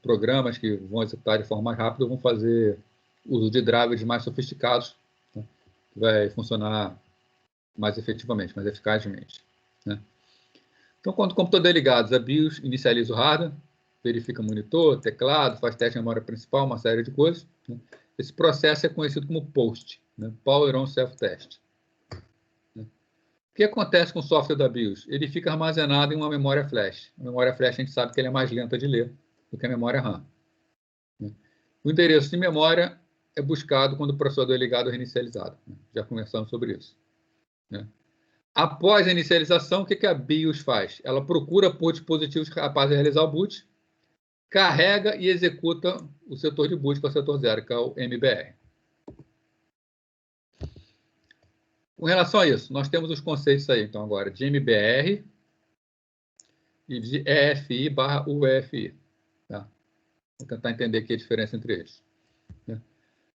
programas que vão executar de forma mais rápida vão fazer uso de drivers mais sofisticados, né? Que vai funcionar mais efetivamente, mais eficazmente. Né? Então, quando o computador é ligado, a BIOS inicializa o hardware, verifica monitor, teclado, faz teste de memória principal, uma série de coisas. Né? Esse processo é conhecido como POST, né? Power on Self-Test. Né? O que acontece com o software da BIOS? Ele fica armazenado em uma memória flash. A memória flash a gente sabe que ela é mais lenta de ler do que a memória RAM. Né? O endereço de memória é buscado quando o processador é ligado ou reinicializado. Né? Já conversamos sobre isso. Né? Após a inicialização, o que a BIOS faz? Ela procura por dispositivos capazes de realizar o boot, carrega e executa o setor de boot, que é o setor 0, que é o MBR. Com relação a isso, nós temos os conceitos aí, então, agora, de MBR e de EFI/UEFI. Tá? Vou tentar entender aqui a diferença entre eles.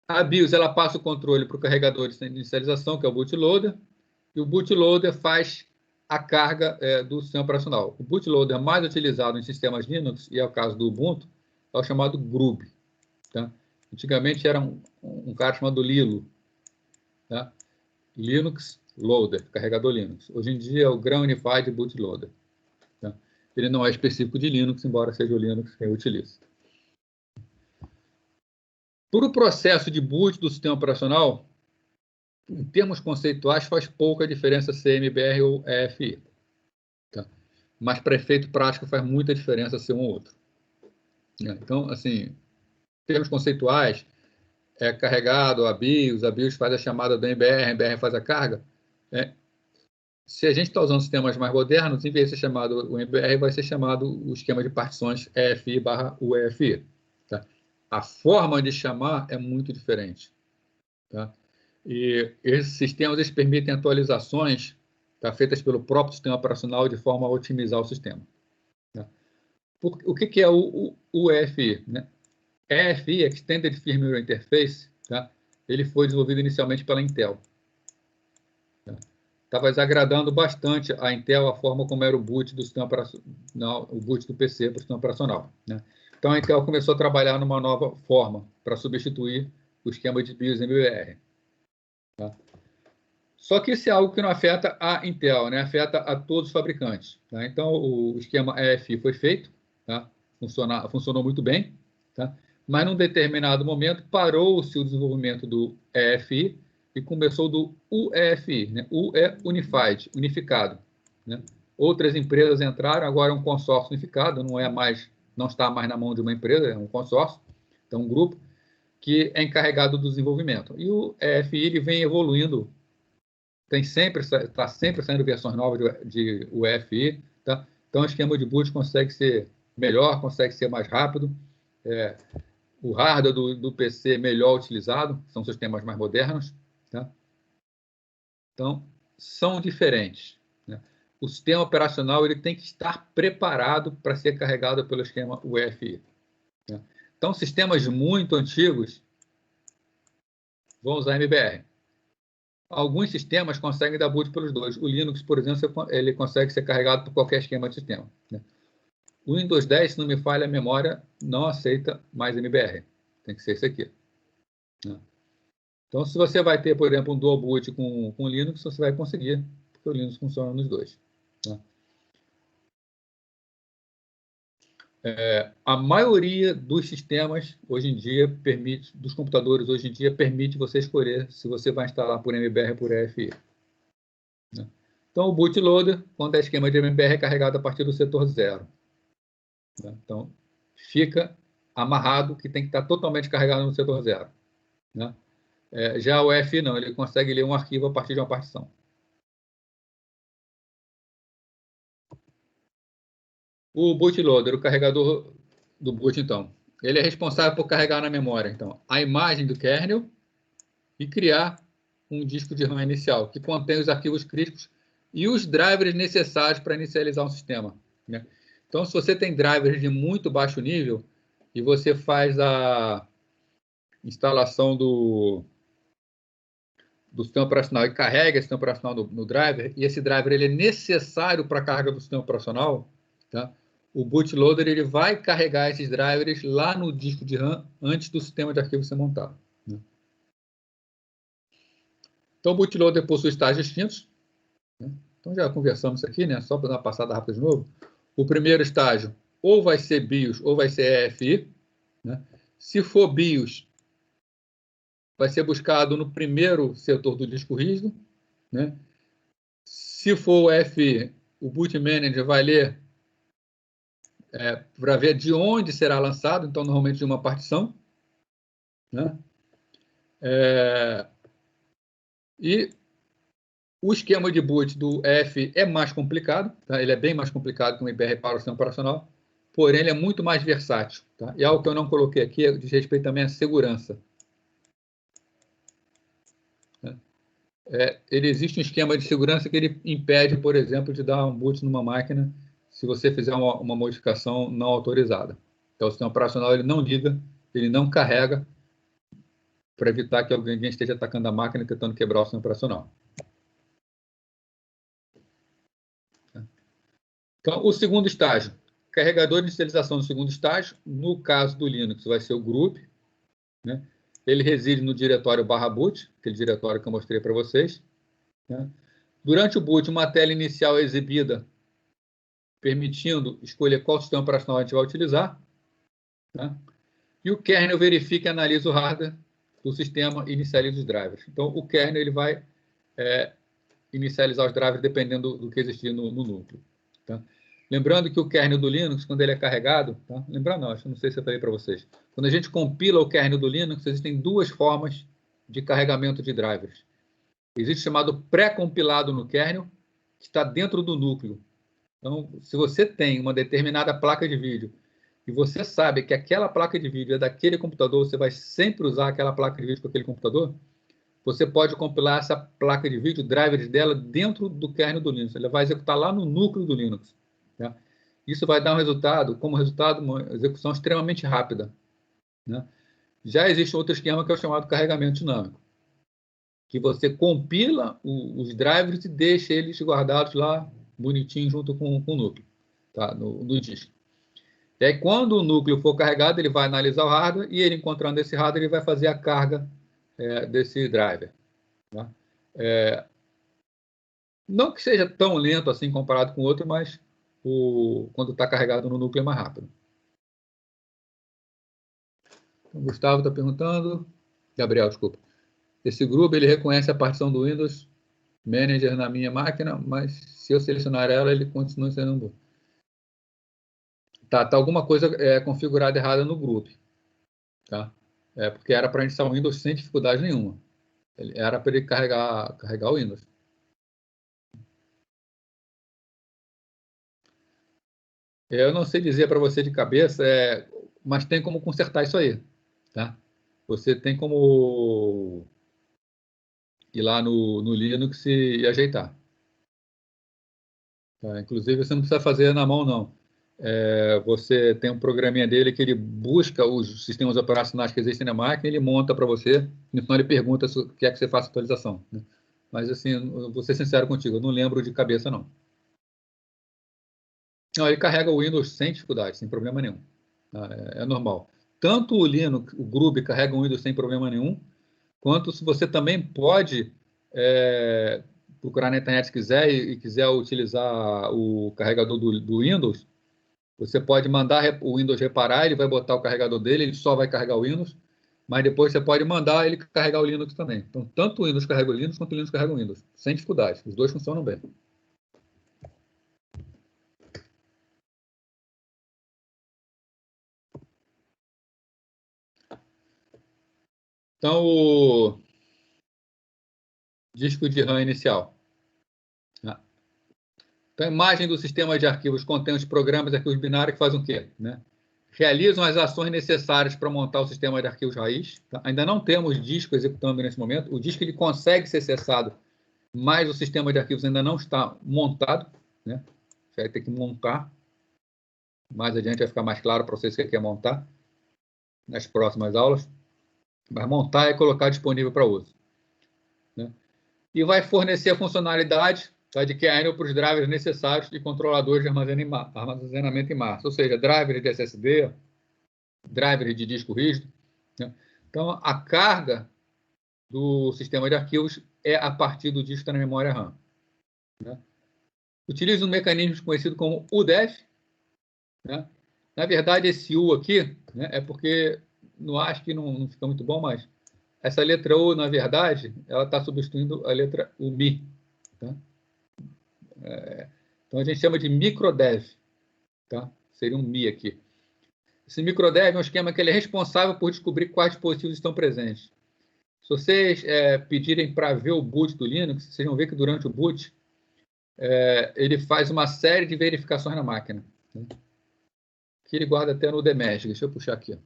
A BIOS ela passa o controle para o carregador de inicialização, que é o bootloader, e o bootloader faz a carga do sistema operacional. O bootloader mais utilizado em sistemas Linux, e é o caso do Ubuntu, é o chamado GRUB. Tá? Antigamente era um cara chamado Lilo. Tá? Linux Loader, carregador Linux. Hoje em dia é o Grand Unified Bootloader. Tá? Ele não é específico de Linux, embora seja o Linux que eu utilizo. Para o processo de boot do sistema operacional, em termos conceituais, faz pouca diferença se é MBR ou EFI. Tá? mas para efeito prático faz muita diferença ser um ou outro. Então, assim, em termos conceituais, é carregado a BIOS faz a chamada do MBR, a MBR faz a carga. Se a gente está usando sistemas mais modernos, em vez de ser chamado o MBR, vai ser chamado o esquema de partições EFI/UEFI. Tá? A forma de chamar é muito diferente. Tá? E esses sistemas eles permitem atualizações feitas pelo próprio sistema operacional de forma a otimizar o sistema. Tá? O que é o EFI? Né? EFI, Extended Firmware Interface, tá? Ele foi desenvolvido inicialmente pela Intel. Estava desagradando bastante a Intel a forma como era o boot do sistema operacional, o boot do PC para o sistema operacional. Né? Então a Intel começou a trabalhar numa nova forma para substituir o esquema de BIOS MBR. Tá? Só que isso é algo que não afeta a Intel, né? Afeta a todos os fabricantes. Tá? Então o esquema EFI foi feito, tá? Funcionou muito bem, tá? Mas num determinado momento parou-se o desenvolvimento do EFI e começou do UEFI, né? U é Unified, unificado. Né? Outras empresas entraram, agora é um consórcio unificado, não está mais na mão de uma empresa, é um consórcio, então um grupo que é encarregado do desenvolvimento. E o EFI ele vem evoluindo, está sempre saindo versões novas de UEFI, tá? Então o esquema de boot consegue ser melhor, consegue ser mais rápido. O hardware do PC melhor utilizado, são sistemas mais modernos. Tá? Então, são diferentes. Né? O sistema operacional ele tem que estar preparado para ser carregado pelo esquema UEFI. Né? Então, sistemas muito antigos vão usar MBR. Alguns sistemas conseguem dar boot pelos dois. O Linux, por exemplo, ele consegue ser carregado por qualquer esquema de sistema. Né? O Windows 10, se não me falha a memória, não aceita mais MBR. Tem que ser esse aqui. Né? Então, se você vai ter, por exemplo, um dual boot com Linux, você vai conseguir, porque o Linux funciona nos dois. Tá? A maioria dos sistemas, hoje em dia, dos computadores, hoje em dia, permite você escolher se você vai instalar por MBR ou por EFI. Né? Então, o bootloader, quando é esquema de MBR, é carregado a partir do setor 0. Né? Então, fica amarrado que tem que estar totalmente carregado no setor 0. Né? Já o EFI não, ele consegue ler um arquivo a partir de uma partição. O bootloader, o carregador do boot, então, ele é responsável por carregar na memória, então, a imagem do kernel e criar um disco de RAM inicial, que contém os arquivos críticos e os drivers necessários para inicializar um sistema. Né? Então, se você tem drivers de muito baixo nível e você faz a instalação do sistema operacional e carrega esse sistema operacional no driver, e esse driver ele é necessário para a carga do sistema operacional, tá? O bootloader ele vai carregar esses drivers lá no disco de RAM antes do sistema de arquivo ser montado. Né? Então, o bootloader possui estágios distintos. Né? Então, já conversamos isso aqui, né? Só para dar uma passada rápida de novo. O primeiro estágio ou vai ser BIOS ou vai ser EFI. Né? Se for BIOS, vai ser buscado no primeiro setor do disco rígido. Né? Se for o EFI, o Boot Manager vai ler para ver de onde será lançado, então, normalmente de uma partição. Né? E o esquema de boot do EFI é mais complicado, tá? Ele é bem mais complicado que o MBR para o sistema operacional, porém ele é muito mais versátil. Tá? E algo que eu não coloquei aqui diz respeito também à segurança. Ele existe um esquema de segurança que ele impede, por exemplo, de dar um boot numa máquina se você fizer uma modificação não autorizada. Então, o sistema operacional ele não liga, ele não carrega para evitar que alguém esteja atacando a máquina e tentando quebrar o sistema operacional. Então, o segundo estágio, carregador de inicialização do segundo estágio, no caso do Linux, vai ser o group. Né? Ele reside no diretório /boot, aquele diretório que eu mostrei para vocês. Né? Durante o boot, uma tela inicial é exibida, permitindo escolher qual sistema operacional a gente vai utilizar. Né? E o kernel verifica e analisa o hardware do sistema e inicializa os drivers. Então, o kernel ele vai inicializar os drivers dependendo do que existir no núcleo. Tá? Lembrando que o kernel do Linux, quando ele é carregado, tá? Lembrando, não, não sei se eu falei para vocês. Quando a gente compila o kernel do Linux, existem duas formas de carregamento de drivers. Existe o chamado pré-compilado no kernel, que está dentro do núcleo. Então, se você tem uma determinada placa de vídeo e você sabe que aquela placa de vídeo é daquele computador, você vai sempre usar aquela placa de vídeo com aquele computador, você pode compilar essa placa de vídeo, drivers dela, dentro do kernel do Linux. Ele vai executar lá no núcleo do Linux. Tá? Isso vai dar um resultado, como resultado, uma execução extremamente rápida. Né? Já existe outro esquema que é o chamado carregamento dinâmico, que você compila os drivers e deixa eles guardados lá, bonitinho, junto com o núcleo, tá? no disco. E aí, quando o núcleo for carregado, ele vai analisar o hardware e ele, encontrando esse hardware, ele vai fazer a carga desse driver. Tá? Não que seja tão lento assim comparado com o outro, mas quando está carregado no núcleo é mais rápido. O Gustavo está perguntando. Gabriel, desculpa. Esse grupo ele reconhece a partição do Windows Manager na minha máquina, mas se eu selecionar ela, ele continua sendo um. Tá alguma coisa configurada errada no grupo. Tá? Porque era para instalar o Windows sem dificuldade nenhuma. Era para ele carregar o Windows. Eu não sei dizer para você de cabeça, mas tem como consertar isso aí. Tá? Você tem como ir lá no Linux e ajeitar. Tá? Inclusive, você não precisa fazer na mão, não. Você tem um programinha dele que ele busca os sistemas operacionais que existem na máquina, ele monta para você, então ele pergunta se quer que você faça atualização. Né? Mas, assim, eu vou ser sincero contigo, eu não lembro de cabeça, não. Não, ele carrega o Windows sem dificuldade, sem problema nenhum. Tá? É normal. Tanto o Linux, o Grub carrega o Windows sem problema nenhum, quanto se você também pode procurar na internet se quiser e quiser utilizar o carregador do Windows, você pode mandar o Windows reparar, ele vai botar o carregador dele, ele só vai carregar o Windows, mas depois você pode mandar ele carregar o Linux também. Então, tanto o Windows carrega o Linux, quanto o Linux carrega o Windows, sem dificuldade. Os dois funcionam bem. Então, o disco de RAM inicial. Então, a imagem do sistema de arquivos contém os programas de arquivos binários que fazem o quê? Né? Realizam as ações necessárias para montar o sistema de arquivos raiz. Tá? Ainda não temos disco executando nesse momento. O disco ele consegue ser acessado, mas o sistema de arquivos ainda não está montado. Né? Você vai ter que montar. Mais adiante vai ficar mais claro para vocês o que é montar nas próximas aulas. Mas montar é colocar disponível para uso. Né? E vai fornecer a funcionalidade de kernel para os drivers necessários e controladores de armazenamento em massa, ou seja, drivers de SSD, drivers de disco rígido. Né? Então, a carga do sistema de arquivos é a partir do disco na memória RAM. Né? Utiliza um mecanismo conhecido como UDEF. Né? Na verdade, esse U aqui é porque no ASCII não fica muito bom, mas essa letra U, na verdade, ela está substituindo a letra UMI. Tá? Então, a gente chama de microdev. Tá? Seria um MI aqui. Esse microdev é um esquema que ele é responsável por descobrir quais dispositivos estão presentes. Se vocês pedirem para ver o boot do Linux, vocês vão ver que durante o boot ele faz uma série de verificações na máquina. Né? Que ele guarda até no DMESG. Deixa eu puxar aqui.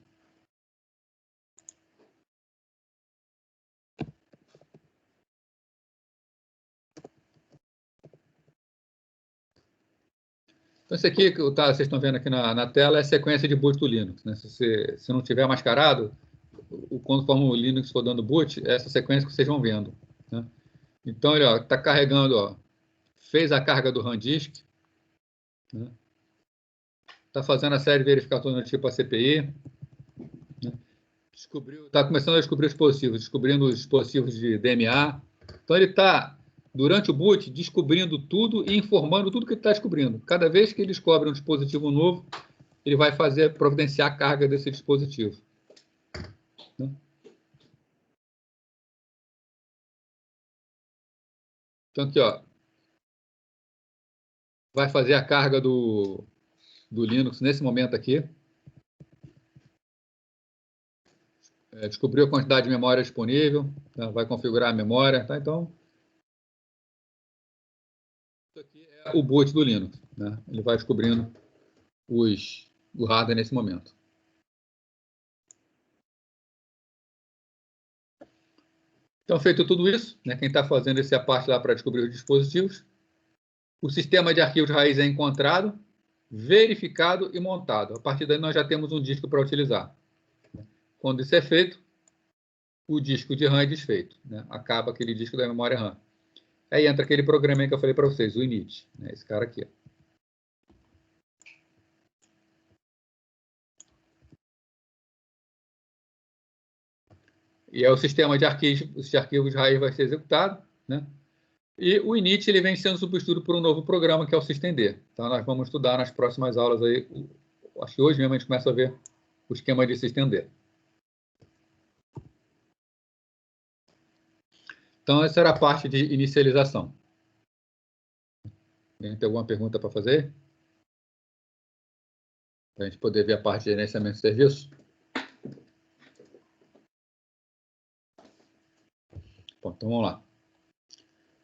Então, esse aqui que vocês estão vendo aqui na tela é a sequência de boot do Linux. Né? Se não tiver mascarado, conforme o Linux for dando boot, é essa sequência que vocês vão vendo. Né? Então, ele está carregando, fez a carga do RAM disk, né? Está fazendo a série de verificações do tipo a CPI, né? Está começando a descobrir os dispositivos, descobrindo os dispositivos de DMA. Então, ele está, durante o boot, descobrindo tudo e informando tudo que ele está descobrindo. Cada vez que ele descobre um dispositivo novo, ele vai providenciar a carga desse dispositivo. Né? Então, aqui, vai fazer a carga do Linux nesse momento aqui. Descobriu a quantidade de memória disponível, tá? Vai configurar a memória, tá? Então, isso aqui é o boot do Linux, né? Ele vai descobrindo o hardware nesse momento. Então, feito tudo isso, né? Quem está fazendo essa parte lá para descobrir os dispositivos, o sistema de arquivos raiz é encontrado, verificado e montado. A partir daí, nós já temos um disco para utilizar. Quando isso é feito, o disco de RAM é desfeito, né? Acaba aquele disco da memória RAM. Aí entra aquele programa que eu falei para vocês, o init, né? Esse cara aqui. E é o sistema de arquivos raiz vai ser executado, né? E o init ele vem sendo substituído por um novo programa que é o systemd. Então nós vamos estudar nas próximas aulas aí. Acho que hoje mesmo a gente começa a ver o esquema de systemd. Então essa era a parte de inicialização. Tem alguma pergunta para fazer? Para a gente poder ver a parte de gerenciamento de serviço? Bom, então vamos lá.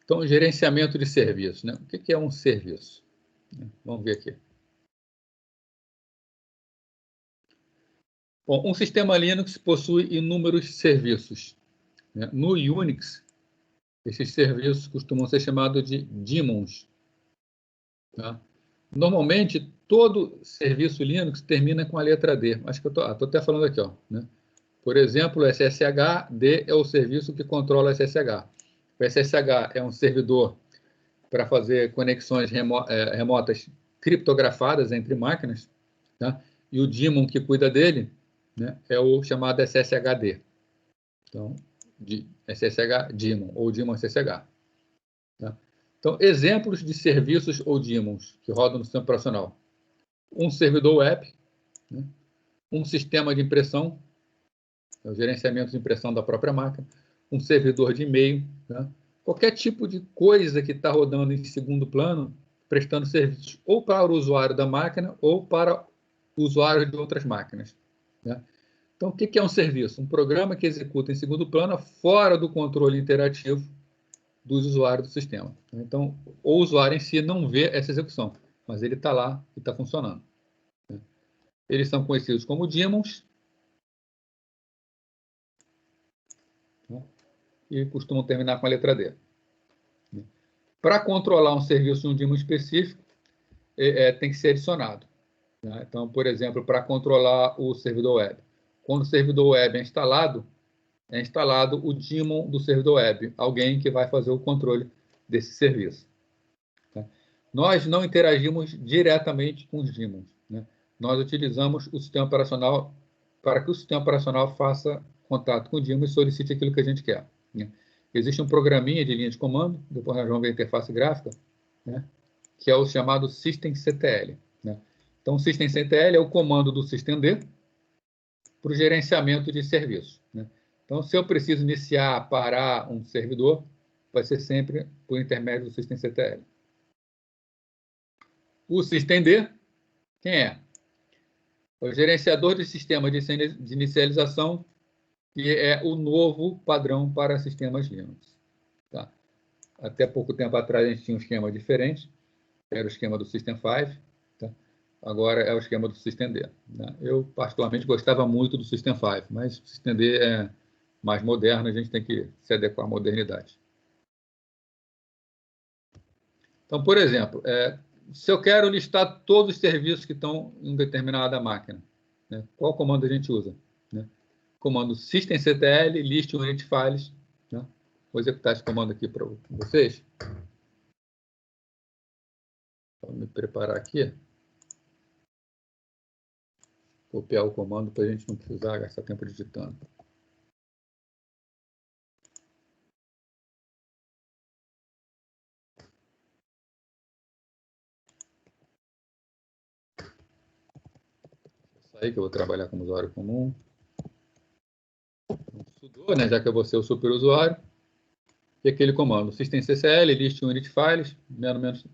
Então, gerenciamento de serviço, né? O que é um serviço? Vamos ver aqui. Bom, um sistema Linux possui inúmeros serviços, né? No Unix, esses serviços costumam ser chamados de daemons. Tá? Normalmente, todo serviço Linux termina com a letra D. Acho que eu estou até falando aqui, ó, né? Por exemplo, o SSH-D é o serviço que controla o SSH. O SSH é um servidor para fazer conexões remotas criptografadas entre máquinas, tá? E o daemon que cuida dele, né, é o chamado SSHD. Então, SSH daemon ou daemon SSH. Tá? Então, exemplos de serviços ou daemons que rodam no sistema operacional. Um servidor web, né? Um sistema de impressão, o gerenciamento de impressão da própria máquina, um servidor de e-mail, né? Qualquer tipo de coisa que está rodando em segundo plano, prestando serviços ou para o usuário da máquina ou para o usuário de outras máquinas, né? Então, o que é um serviço? Um programa que executa em segundo plano fora do controle interativo dos usuários do sistema. Então, o usuário em si não vê essa execução, mas ele está lá e está funcionando. Eles são conhecidos como daemons, né? E costumam terminar com a letra D. Para controlar um serviço de um daemon específico, tem que ser adicionado, né? Então, por exemplo, para controlar o servidor web. Quando o servidor web é instalado o daemon do servidor web, alguém que vai fazer o controle desse serviço. Tá? Nós não interagimos diretamente com os daemons, né? Nós utilizamos o sistema operacional para que o sistema operacional faça contato com o daemon e solicite aquilo que a gente quer, né? Existe um programinha de linha de comando, depois nós vamos ver a interface gráfica, né, que é o chamado systemctl, né? Então, o systemctl é o comando do systemd para o gerenciamento de serviços, né? Então, se eu preciso iniciar, parar um servidor, vai ser sempre por intermédio do systemctl. O systemd, quem é? É o gerenciador de sistema de inicialização, que é o novo padrão para sistemas Linux. Tá? Até pouco tempo atrás a gente tinha um esquema diferente, era o esquema do System 5, tá? Agora é o esquema do systemd, né? Eu particularmente gostava muito do System 5, mas o systemd é mais moderno, a gente tem que se adequar à modernidade. Então, por exemplo, se eu quero listar todos os serviços que estão em determinada máquina, né, qual comando a gente usa? Né? Comando systemctl list unit files, né? Vou executar esse comando aqui para vocês. Vou me preparar aqui. Copiar o comando para a gente não precisar gastar tempo digitando. Aí que eu vou trabalhar como usuário comum. Sudo, né, já que eu vou ser o superusuário. E aquele comando, systemctl, list unit files, menos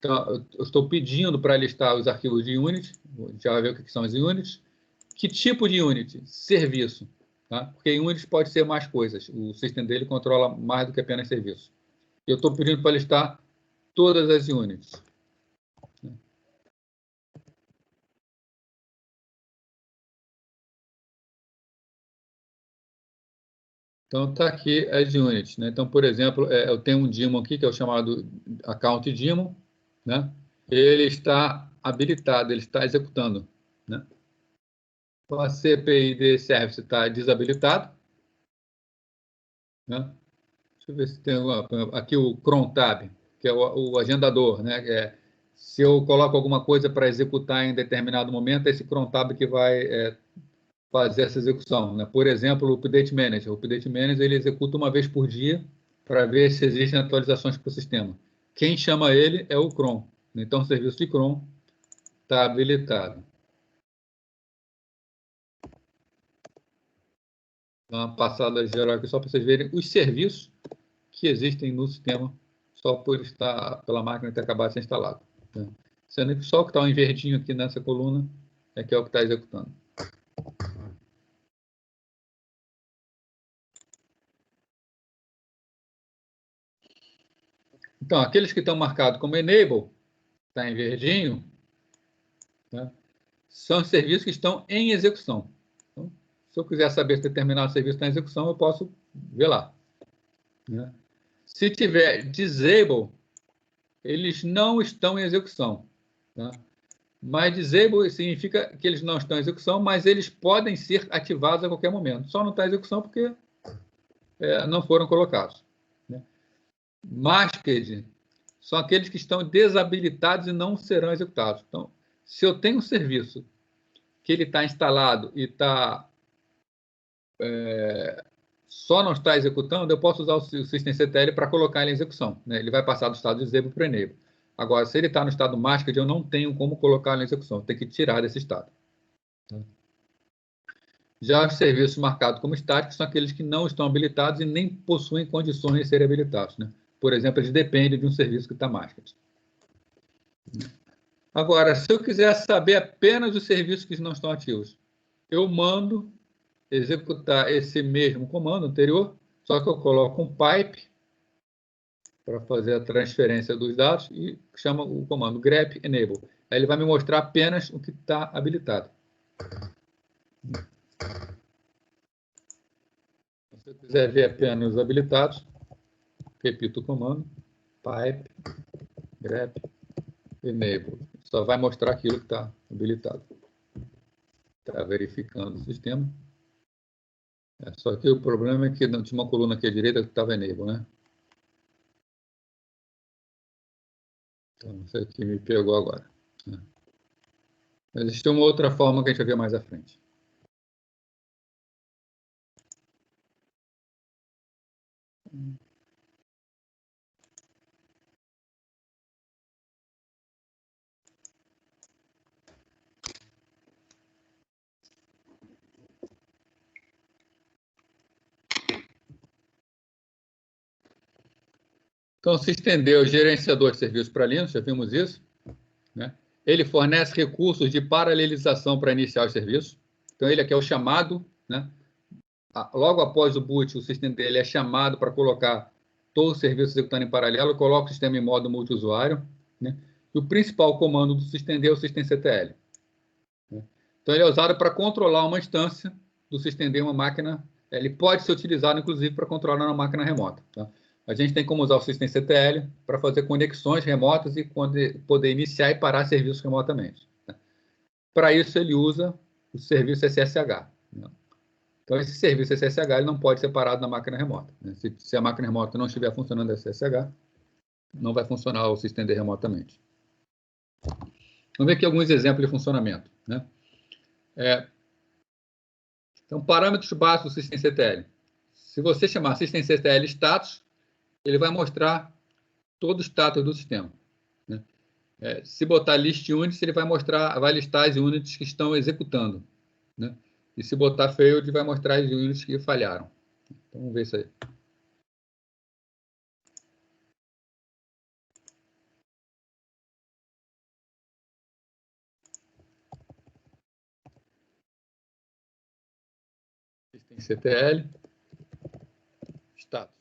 Então, eu estou pedindo para listar os arquivos de unit, já vai ver o que são as units. Que tipo de unit? Serviço. Tá? Porque em units pode ser mais coisas. O system dele controla mais do que apenas serviço. Eu estou pedindo para listar todas as units. Então, está aqui as units. Né? Então, por exemplo, eu tenho um daemon aqui, que é o chamado account daemon. Né? Ele está habilitado, ele está executando. Né? Então, a CPID service está desabilitado. Né? Deixa eu ver se tem aqui o cron tab, que é o agendador. Né? Se eu coloco alguma coisa para executar em determinado momento, é esse cron tab que vai fazer essa execução. Né? Por exemplo, o Update Manager. O Update Manager ele executa uma vez por dia para ver se existem atualizações para o sistema. Quem chama ele é o cron. Então, o serviço de cron está habilitado. Dá uma passada geral aqui só para vocês verem os serviços que existem no sistema só por estar pela máquina ter acabado de ser instalado. Né? Sendo que só o que está em verdinho aqui nessa coluna que é o que está executando. Então, aqueles que estão marcados como Enable, está em verdinho, né? São os serviços que estão em execução. Então, se eu quiser saber se determinado serviço está em execução, eu posso ver lá. Né? Se tiver Disable, eles não estão em execução. Tá? Mas Disable significa que eles não estão em execução, mas eles podem ser ativados a qualquer momento. Só não está em execução porque não foram colocados. Né? Masked são aqueles que estão desabilitados e não serão executados. Então, se eu tenho um serviço que ele está instalado e só não está executando, eu posso usar o systemctl para colocar ele em execução. Né? Ele vai passar do estado de disable para enable. Agora, se ele está no estado masked, eu não tenho como colocar ele em execução. Eu tenho que tirar desse estado. Tá? Já os serviços marcados como estáticos são aqueles que não estão habilitados e nem possuem condições de serem habilitados. Né? Por exemplo, eles dependem de um serviço que está masked. Agora, se eu quiser saber apenas os serviços que não estão ativos, eu mando executar esse mesmo comando anterior, só que eu coloco um pipe para fazer a transferência dos dados e chama o comando grep enable. Aí ele vai me mostrar apenas o que está habilitado. Se eu quiser ver apenas os habilitados, repito o comando, pipe grep enable. Só vai mostrar aquilo que está habilitado. Está verificando o sistema. Só que o problema é que não tinha uma coluna aqui à direita que estava enable, né? Então, isso aqui me pegou agora. Né? Mas existe uma outra forma que a gente vai ver mais à frente. Então, se estender o gerenciador de serviços para Linux, já vimos isso. Né? Ele fornece recursos de paralelização para iniciar os serviços. Então, ele aqui é o chamado. Né? Logo após o boot, o sistema dele é chamado para colocar todo o serviço executando em paralelo, coloca o sistema em modo multiusuário. Né? E o principal comando do systemd é o systemctl. Né? Então, ele é usado para controlar uma instância do systemd em uma máquina. Ele pode ser utilizado, inclusive, para controlar uma máquina remota. Tá? A gente tem como usar o systemctl para fazer conexões remotas e poder iniciar e parar serviços remotamente. Tá? Para isso, ele usa o serviço SSH. Né? Então, esse serviço SSH ele não pode ser parado na máquina remota. Né? Se a máquina remota não estiver funcionando SSH, não vai funcionar o systemd remotamente. Vamos ver aqui alguns exemplos de funcionamento. Né? Então, parâmetros básicos do systemctl. Se você chamar systemctl status, ele vai mostrar todo o status do sistema. Né? Se botar list units, ele vai listar as units que estão executando. Né? E se botar failed, vai mostrar as units que falharam. Então, vamos ver isso aí. System CTL, status.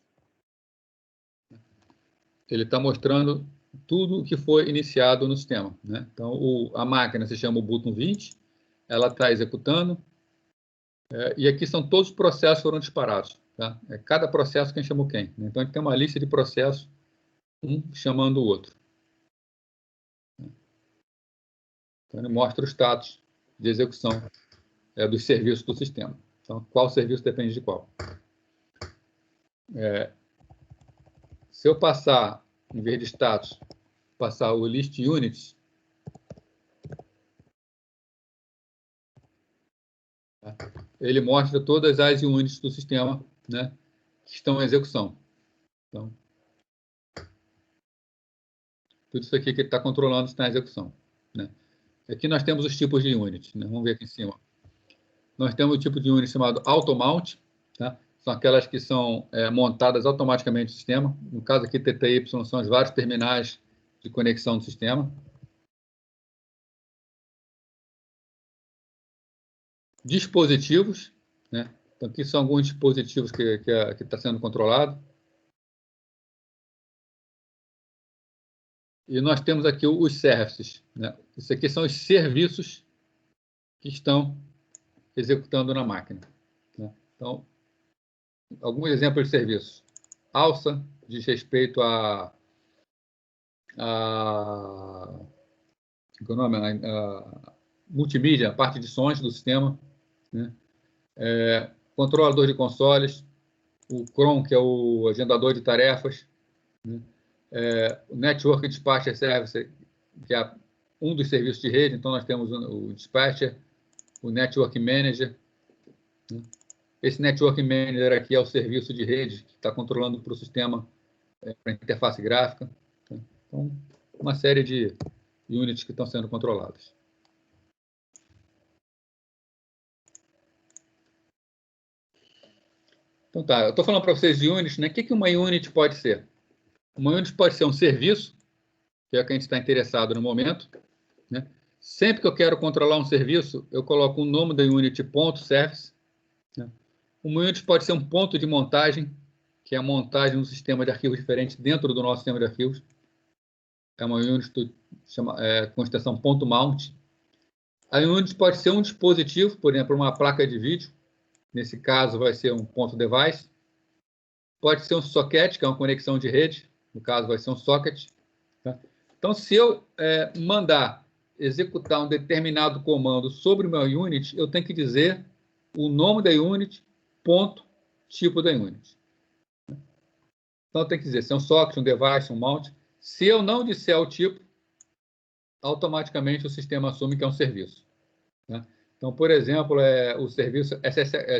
Ele está mostrando tudo o que foi iniciado no sistema, né? Então, a máquina se chama Ubuntu 20, ela está executando, e aqui são todos os processos que foram disparados, tá? É cada processo quem chamou quem, né? Então, a gente tem uma lista de processos, um chamando o outro. Então, ele mostra o status de execução dos serviços do sistema. Então, qual serviço depende de qual. Se eu passar, em vez de status, passar o list units, tá? Ele mostra todas as units do sistema, né, que estão em execução. Então, tudo isso aqui que ele está controlando está em execução, né? Aqui nós temos os tipos de unit, né? Vamos ver aqui em cima. Nós temos o tipo de unit chamado auto-mount, tá? São aquelas que são montadas automaticamente no sistema. No caso aqui, TTY são os vários terminais de conexão do sistema. Dispositivos, né? Então, aqui são alguns dispositivos que está sendo controlado. E nós temos aqui os services, né? Isso aqui são os serviços que estão executando na máquina, né? Então, alguns exemplos de serviços. Alça, diz respeito a multimídia, a parte de sons do sistema, né? Controlador de consoles, o Cron, que é o agendador de tarefas, né? O Network Dispatcher Service, que é um dos serviços de rede. Então, nós temos o Dispatcher, o Network Manager, né? Esse Network Manager aqui é o serviço de rede que está controlando para o sistema, para a interface gráfica. Tá? Então, uma série de units que estão sendo controladas. Então tá, eu estou falando para vocês de units, né? O que uma unit pode ser? Uma unit pode ser um serviço, que é o que a gente está interessado no momento, né? Sempre que eu quero controlar um serviço, eu coloco o nome da unit .service, né? Uma unit pode ser um ponto de montagem, que é a montagem de um sistema de arquivos diferente dentro do nosso sistema de arquivos. É uma unit com extensão .mount. A unit pode ser um dispositivo, por exemplo, uma placa de vídeo. Nesse caso, vai ser um ponto device. Pode ser um socket, que é uma conexão de rede. No caso, vai ser um socket. Tá? Então, se eu mandar executar um determinado comando sobre uma unit, eu tenho que dizer o nome da unit, ponto, tipo da unit. Então, tem que dizer se é um socket, um device, um mount. Se eu não disser o tipo, automaticamente o sistema assume que é um serviço. Né? Então, por exemplo, o serviço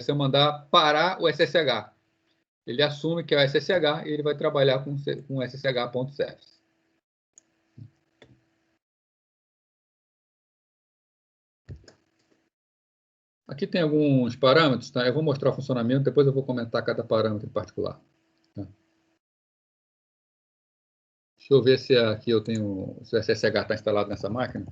se eu mandar parar o SSH, ele assume que é o SSH e ele vai trabalhar com SSH.service. Aqui tem alguns parâmetros, tá? Eu vou mostrar o funcionamento, depois eu vou comentar cada parâmetro em particular. Tá? Deixa eu ver se aqui eu tenho, se o SSH está instalado nessa máquina.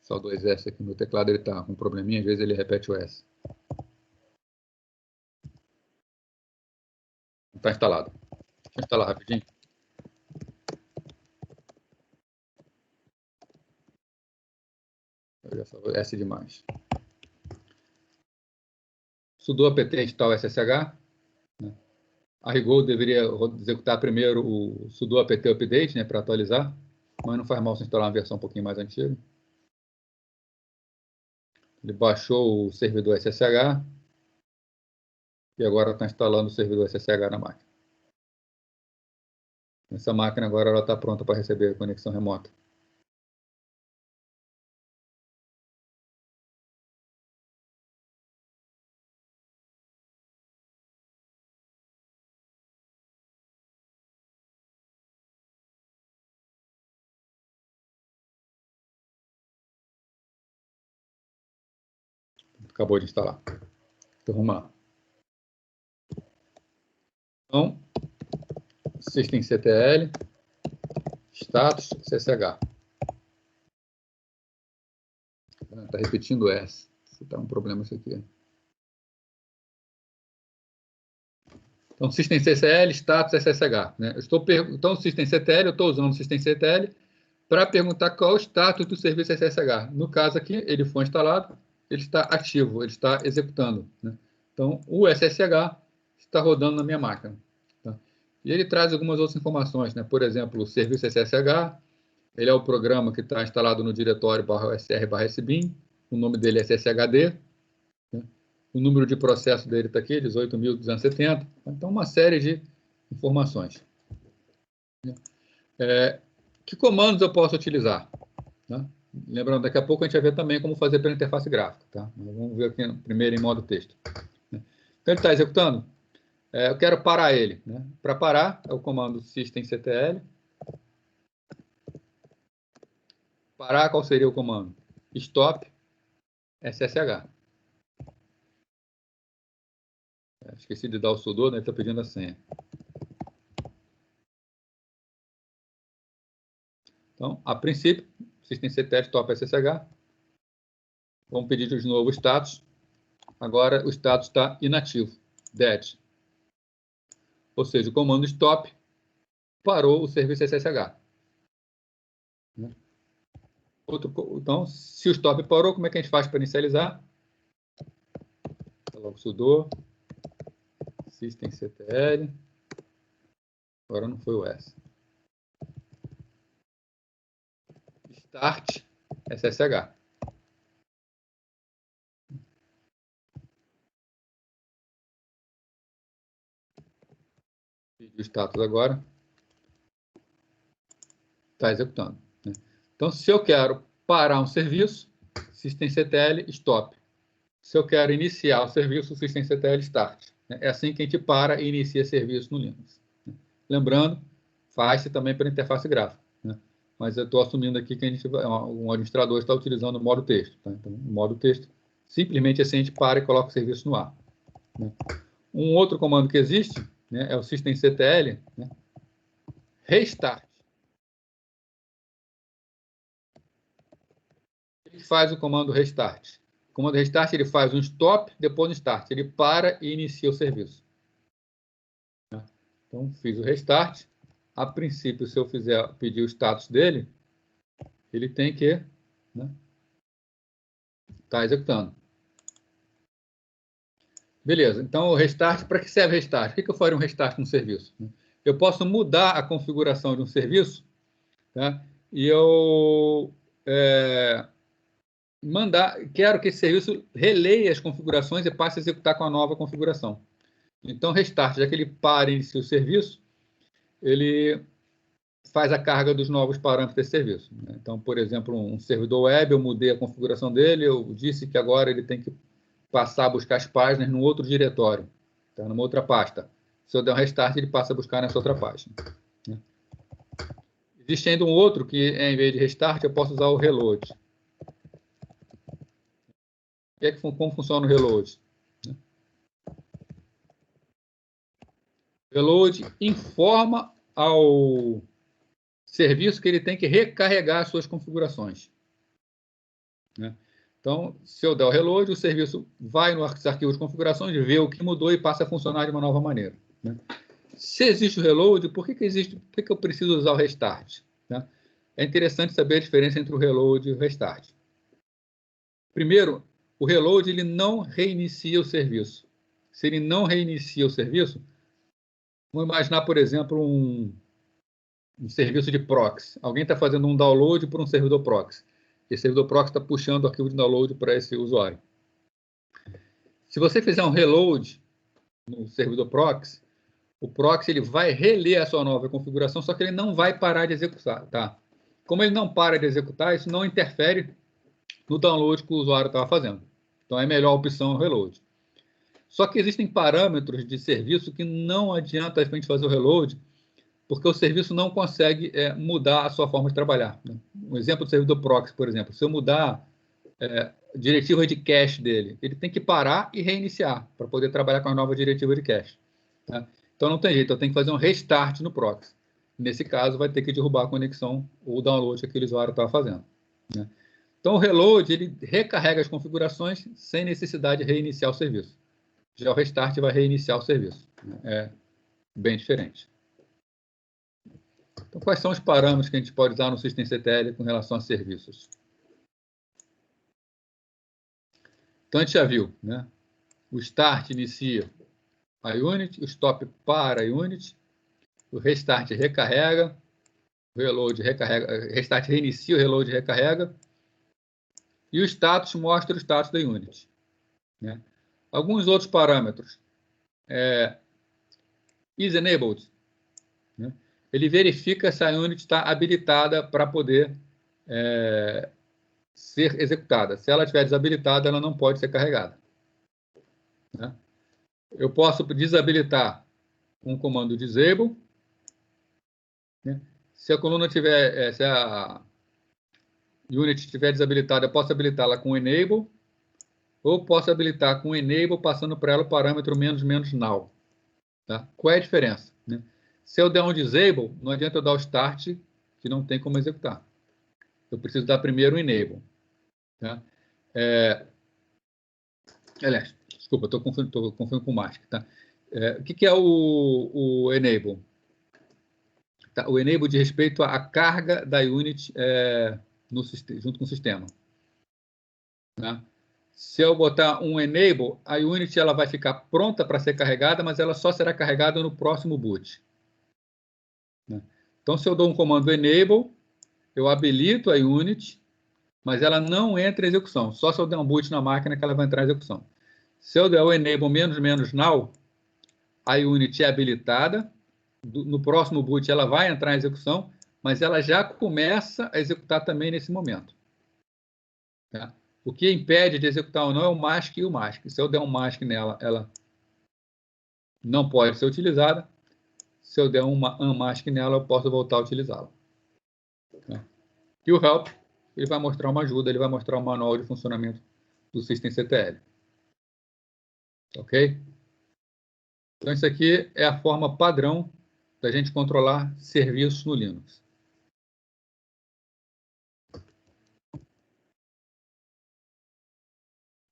Só 2S aqui no teclado, ele está com um probleminha, às vezes ele repete o S. Está instalado. Deixa eu instalar rapidinho. Eu já falei S demais. Sudo apt install SSH. Né? A rigor deveria executar primeiro o sudo apt update, né, para atualizar, mas não faz mal se instalar uma versão um pouquinho mais antiga. Ele baixou o servidor SSH e agora está instalando o servidor SSH na máquina. Essa máquina agora está pronta para receber a conexão remota. acabou de instalar. Então, vamos lá. Então, systemctl, status, ssh. Está repetindo S. Está um problema isso aqui. Então, systemctl, status, ssh. Né? Então, systemctl, eu estou usando o systemctl para perguntar qual é o status do serviço ssh. No caso aqui, ele foi instalado, ele está ativo, ele está executando. Né? Então, o ssh está rodando na minha máquina. Tá? E ele traz algumas outras informações. Né? Por exemplo, o serviço ssh, ele é o programa que está instalado no diretório /usr/sbin, o nome dele é sshd, né? O número de processo dele está aqui, 18.270. Então, uma série de informações. Que comandos eu posso utilizar? Né? Lembrando, daqui a pouco a gente vai ver também como fazer pela interface gráfica. Tá? Vamos ver aqui primeiro em modo texto. Então, ele está executando. Eu quero parar ele. Né? Para parar, é o comando systemctl. Parar, qual seria o comando? Stop ssh. Esqueci de dar o sudo, né? Ele está pedindo a senha. Então, a princípio, systemctl stop ssh. Vamos pedir de novo o status. Agora o status está inativo, dead. Ou seja, o comando stop parou o serviço ssh. Então, se o stop parou, como é que a gente faz para inicializar? Logo sudo systemctl. Agora não foi o S. Start ssh. O status agora está executando. Né? Então, se eu quero parar um serviço, systemctl stop. Se eu quero iniciar o serviço, systemctl start. É assim que a gente para e inicia serviço no Linux. Lembrando, faz-se também pela interface gráfica. Né? Mas eu estou assumindo aqui que um administrador está utilizando o modo texto. Tá? Então, o modo texto, simplesmente assim a gente para e coloca o serviço no ar. Né? Um outro comando que existe, né, é o systemctl, né, restart. Ele faz o comando restart. O comando restart ele faz um stop, depois um start. Ele para e inicia o serviço. Então, fiz o restart. A princípio, se eu pedir o status dele, ele tem que tá executando. Beleza. Então, o restart, para que serve o restart? Por que eu faria um restart no serviço? Eu posso mudar a configuração de um serviço, tá? E eu quero que esse serviço releia as configurações e passe a executar com a nova configuração. Então, restart, já que ele para e inicia o serviço, ele faz a carga dos novos parâmetros desse serviço. Então, por exemplo, um servidor web, eu mudei a configuração dele, eu disse que agora ele tem que passar a buscar as páginas num outro diretório, tá? Numa outra pasta. Se eu der um restart, ele passa a buscar nessa outra página. Existe ainda um outro que, em vez de restart, eu posso usar o reload. Como funciona o reload? O reload informa ao serviço que ele tem que recarregar as suas configurações. Né? Então, se eu der o reload, o serviço vai nos arquivos de configurações, vê o que mudou e passa a funcionar de uma nova maneira. Né? Se existe o reload, por que eu preciso usar o restart? Né? É interessante saber a diferença entre o reload e o restart. Primeiro, o reload ele não reinicia o serviço. Se ele não reinicia o serviço, vamos imaginar, por exemplo, um serviço de proxy. Alguém está fazendo um download para um servidor proxy. Esse servidor proxy está puxando o arquivo de download para esse usuário. Se você fizer um reload no servidor proxy, o proxy ele vai reler a sua nova configuração, só que ele não vai parar de executar. Tá? Como ele não para de executar, isso não interfere no download que o usuário estava fazendo. Então, é a melhor opção o reload. Só que existem parâmetros de serviço que não adianta a gente fazer o reload, porque o serviço não consegue mudar a sua forma de trabalhar. Né? Um exemplo do servidor proxy, por exemplo, se eu mudar diretiva de cache dele. Ele tem que parar e reiniciar para poder trabalhar com a nova diretiva de cache. Tá? Então, não tem jeito, eu tenho que fazer um restart no proxy. Nesse caso, vai ter que derrubar a conexão ou o download que aquele usuário estava fazendo. Né? Então, o reload, ele recarrega as configurações sem necessidade de reiniciar o serviço. Já o restart vai reiniciar o serviço. É bem diferente. Então, quais são os parâmetros que a gente pode usar no systemctl com relação a serviços? Então, a gente já viu, né? O start inicia a unit, o stop para a unit, o restart recarrega, o reload recarrega, restart reinicia, o reload recarrega, e o status mostra o status da unit. Né? Alguns outros parâmetros. Is enabled. Né? Ele verifica se a unit está habilitada para poder ser executada. Se ela estiver desabilitada, ela não pode ser carregada. Né? Eu posso desabilitar com o comando disable. Né? Se a coluna tiver, se a unit estiver desabilitada, eu posso habilitá-la com enable, ou posso habilitar com enable passando para ela o parâmetro menos null. Tá? Qual é a diferença? Né? Se eu der um disable, não adianta eu dar o start, que não tem como executar. Eu preciso dar primeiro o enable. Tá? Aliás, desculpa, estou confundindo com o mask. Tá? O que é o enable? Tá? O enable diz respeito à carga da unit junto com o sistema. Tá? Se eu botar um enable, a unit ela vai ficar pronta para ser carregada, mas ela só será carregada no próximo boot. Né? Então, se eu dou um comando enable, eu habilito a unit, mas ela não entra em execução. Só se eu der um boot na máquina que ela vai entrar em execução. Se eu der o enable menos null, a unit é habilitada. No próximo boot ela vai entrar em execução, mas ela já começa a executar também nesse momento. Tá? O que impede de executar ou não é o mask e o mask. Se eu der um mask nela, ela não pode ser utilizada. Se eu der uma unmask nela, eu posso voltar a utilizá-la. Tá? E o help, ele vai mostrar uma ajuda, ele vai mostrar o manual de funcionamento do systemctl. Ok? Então, isso aqui é a forma padrão da gente controlar serviços no Linux.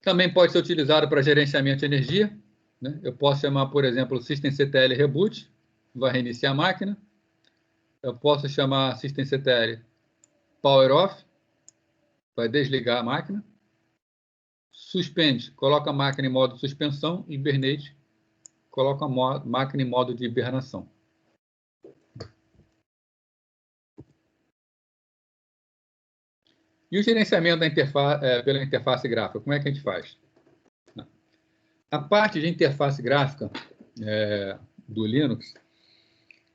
Também pode ser utilizado para gerenciamento de energia. Né? Eu posso chamar, por exemplo, systemctl reboot, vai reiniciar a máquina. Eu posso chamar systemctl power off, vai desligar a máquina. Suspende, coloca a máquina em modo de suspensão. Hibernate, coloca a máquina em modo de hibernação. E o gerenciamento da pela interface gráfica, como é que a gente faz? A parte de interface gráfica do Linux,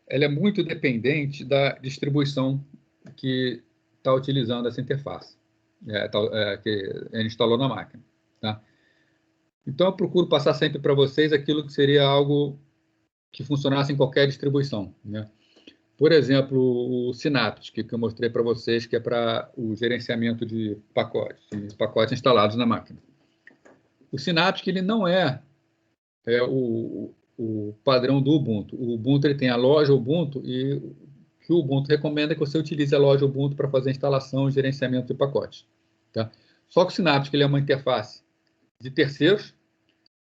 ela é muito dependente da distribuição que está utilizando essa interface, que a gente instalou na máquina. Tá? Então, eu procuro passar sempre para vocês aquilo que seria algo que funcionasse em qualquer distribuição. Né? Por exemplo, o Synaptic, que eu mostrei para vocês, que é para o gerenciamento de pacotes instalados na máquina. O Synaptic ele não é o padrão do Ubuntu. O Ubuntu ele tem a loja Ubuntu e o que o Ubuntu recomenda é que você utilize a loja Ubuntu para fazer a instalação e gerenciamento de pacotes. Tá? Só que o Synaptic ele é uma interface de terceiros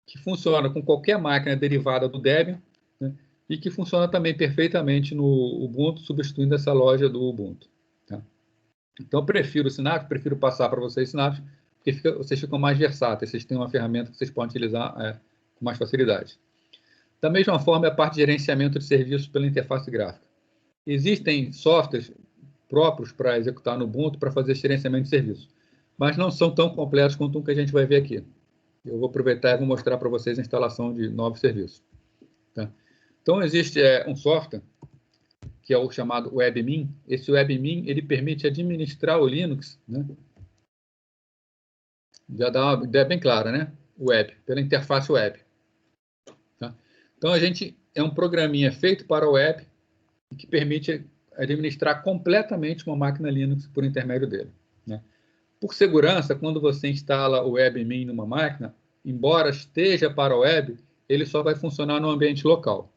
que funciona com qualquer máquina derivada do Debian, né? E que funciona também perfeitamente no Ubuntu, substituindo essa loja do Ubuntu. Tá? Então, eu prefiro o Synaptic, prefiro passar para vocês o Synaptic, porque vocês ficam mais versáteis, vocês têm uma ferramenta que vocês podem utilizar com mais facilidade. Da mesma forma, é a parte de gerenciamento de serviços pela interface gráfica. Existem softwares próprios para executar no Ubuntu para fazer gerenciamento de serviços, mas não são tão completos quanto o que a gente vai ver aqui. Eu vou aproveitar e vou mostrar para vocês a instalação de novos serviços. Tá? Então, existe um software, que é o chamado WebMin. Esse WebMin, ele permite administrar o Linux, né? Já dá uma ideia bem clara, né? Web, pela interface web. Tá? Então, a gente é um programinha feito para o web que permite administrar completamente uma máquina Linux por intermédio dele. Né? Por segurança, quando você instala o WebMin numa máquina, embora esteja para a web, ele só vai funcionar no ambiente local,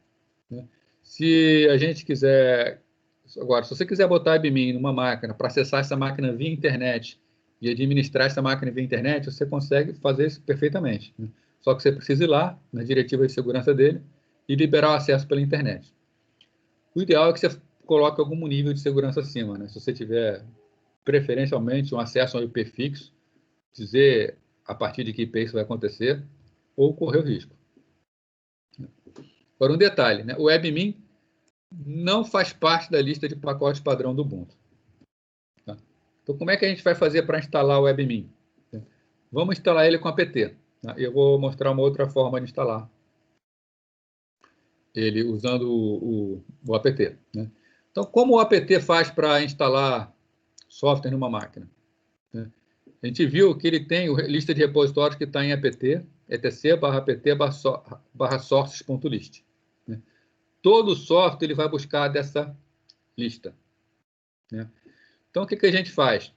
né? Se a gente quiser... Agora, se você quiser botar WebMin numa máquina para acessar essa máquina via internet e administrar essa máquina via internet, você consegue fazer isso perfeitamente, né? Só que você precisa ir lá, na diretiva de segurança dele, e liberar o acesso pela internet. O ideal é que você coloque algum nível de segurança acima, né? Se você tiver, preferencialmente, um acesso ao IP fixo, dizer a partir de que IP isso vai acontecer, ou correr o risco. Agora, um detalhe, né? O WebMin não faz parte da lista de pacotes padrão do Ubuntu. Tá? Então, como é que a gente vai fazer para instalar o WebMin? Vamos instalar ele com apt. Tá? Eu vou mostrar uma outra forma de instalar ele usando o apt. Né? Então, como o apt faz para instalar software numa máquina? Né? A gente viu que ele tem a lista de repositórios que está em apt, etc/apt/sources.list. Né? Todo software ele vai buscar dessa lista. Né? Então, o que a gente faz?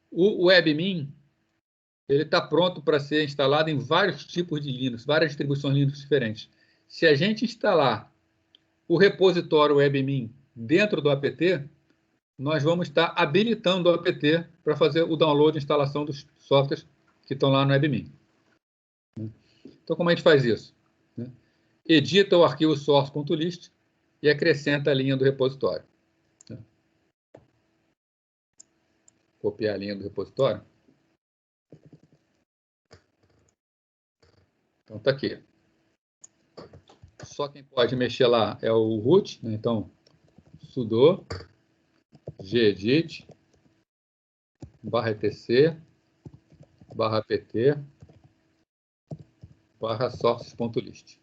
O WebMin ele está pronto para ser instalado em vários tipos de Linux, várias distribuições Linux diferentes. Se a gente instalar o repositório WebMin dentro do apt, nós vamos estar habilitando o apt para fazer o download e instalação dos softwares que estão lá no WebMin. Então, como a gente faz isso? Edita o arquivo source.list e acrescenta a linha do repositório. Copiar a linha do repositório. Então, está aqui. Só quem pode mexer lá é o root, né? Então, sudo gedit /etc /apt /sources.list.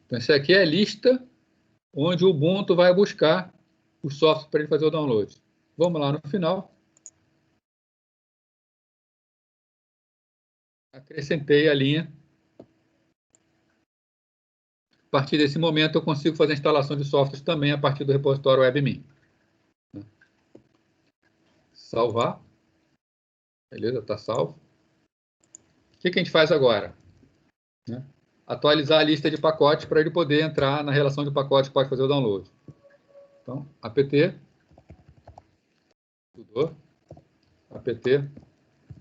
Então, essa aqui é a lista onde o Ubuntu vai buscar o software para ele fazer o download. Vamos lá no final. Acrescentei a linha. A partir desse momento, eu consigo fazer a instalação de softwares também a partir do repositório WebMin. Salvar. Beleza, está salvo. O que a gente faz agora? Atualizar a lista de pacotes para ele poder entrar na relação de pacotes que pode fazer o download. Então, apt, sudo, apt,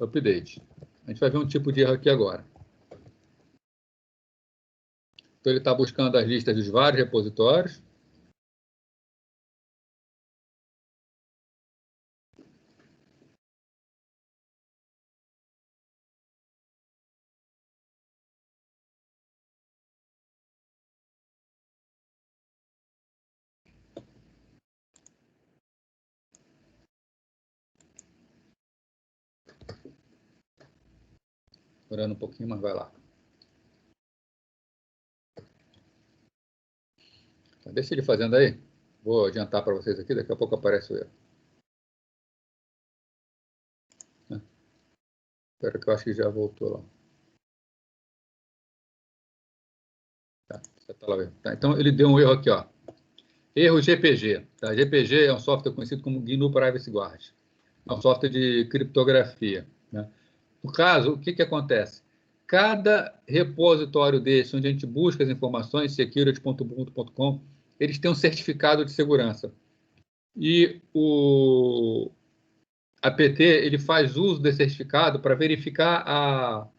update. A gente vai ver um tipo de erro aqui agora. Então, ele está buscando as listas dos vários repositórios. Demorando um pouquinho, mas vai lá. Então, deixa ele fazendo aí. Vou adiantar para vocês aqui, daqui a pouco aparece o erro. Espero que eu acho que já voltou lá. Tá, então, ele deu um erro aqui, ó. Erro GPG. Tá? GPG é um software conhecido como GNU Privacy Guard. É um software de criptografia. Né? No caso, o que acontece? Cada repositório desse, onde a gente busca as informações, security.ubuntu.com, eles têm um certificado de segurança. E o apt ele faz uso desse certificado para verificar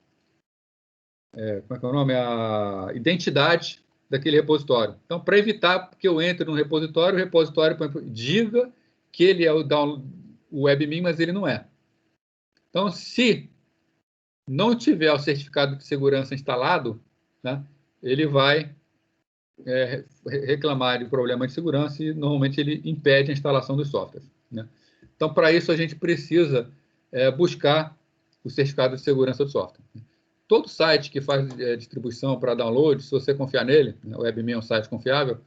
como é que é o nome? A identidade daquele repositório. Então, para evitar que eu entre no repositório, o repositório diga que ele é o WebMin, mas ele não é. Então, se não tiver o certificado de segurança instalado, né, ele vai reclamar de problema de segurança e, normalmente, ele impede a instalação dos softwares. Né? Então, para isso, a gente precisa buscar o certificado de segurança do software. Todo site que faz distribuição para download, se você confiar nele, né, o WebMin é um site confiável,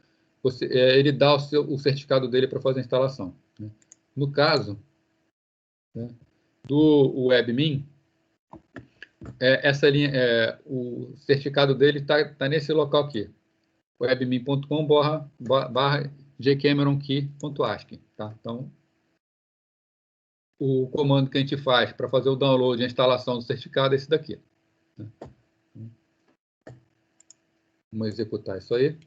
ele dá o certificado dele para fazer a instalação. Né? No caso do WebMin, essa linha, o certificado dele está nesse local aqui, webmin.com/. jcameronkey.ascii, tá? Então, o comando que a gente faz para fazer o download e a instalação do certificado é esse daqui. Vamos executar isso aí.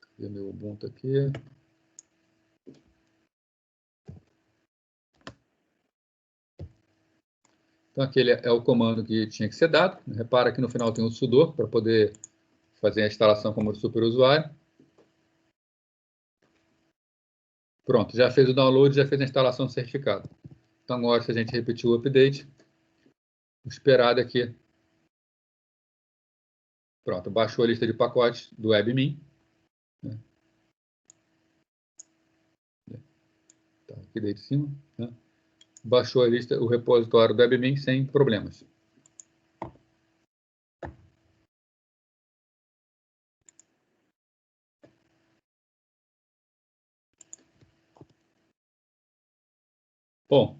Cadê meu Ubuntu aqui? Então, aquele é o comando que tinha que ser dado. Repara que no final tem o sudo para poder fazer a instalação como superusuário. Pronto, já fez o download, já fez a instalação do certificado. Então, agora, se a gente repetir o update, o esperado aqui. Pronto, baixou a lista de pacotes do WebMin. Tá, aqui daí de cima. Né? Baixou a lista, o repositório do WebMin sem problemas. Bom,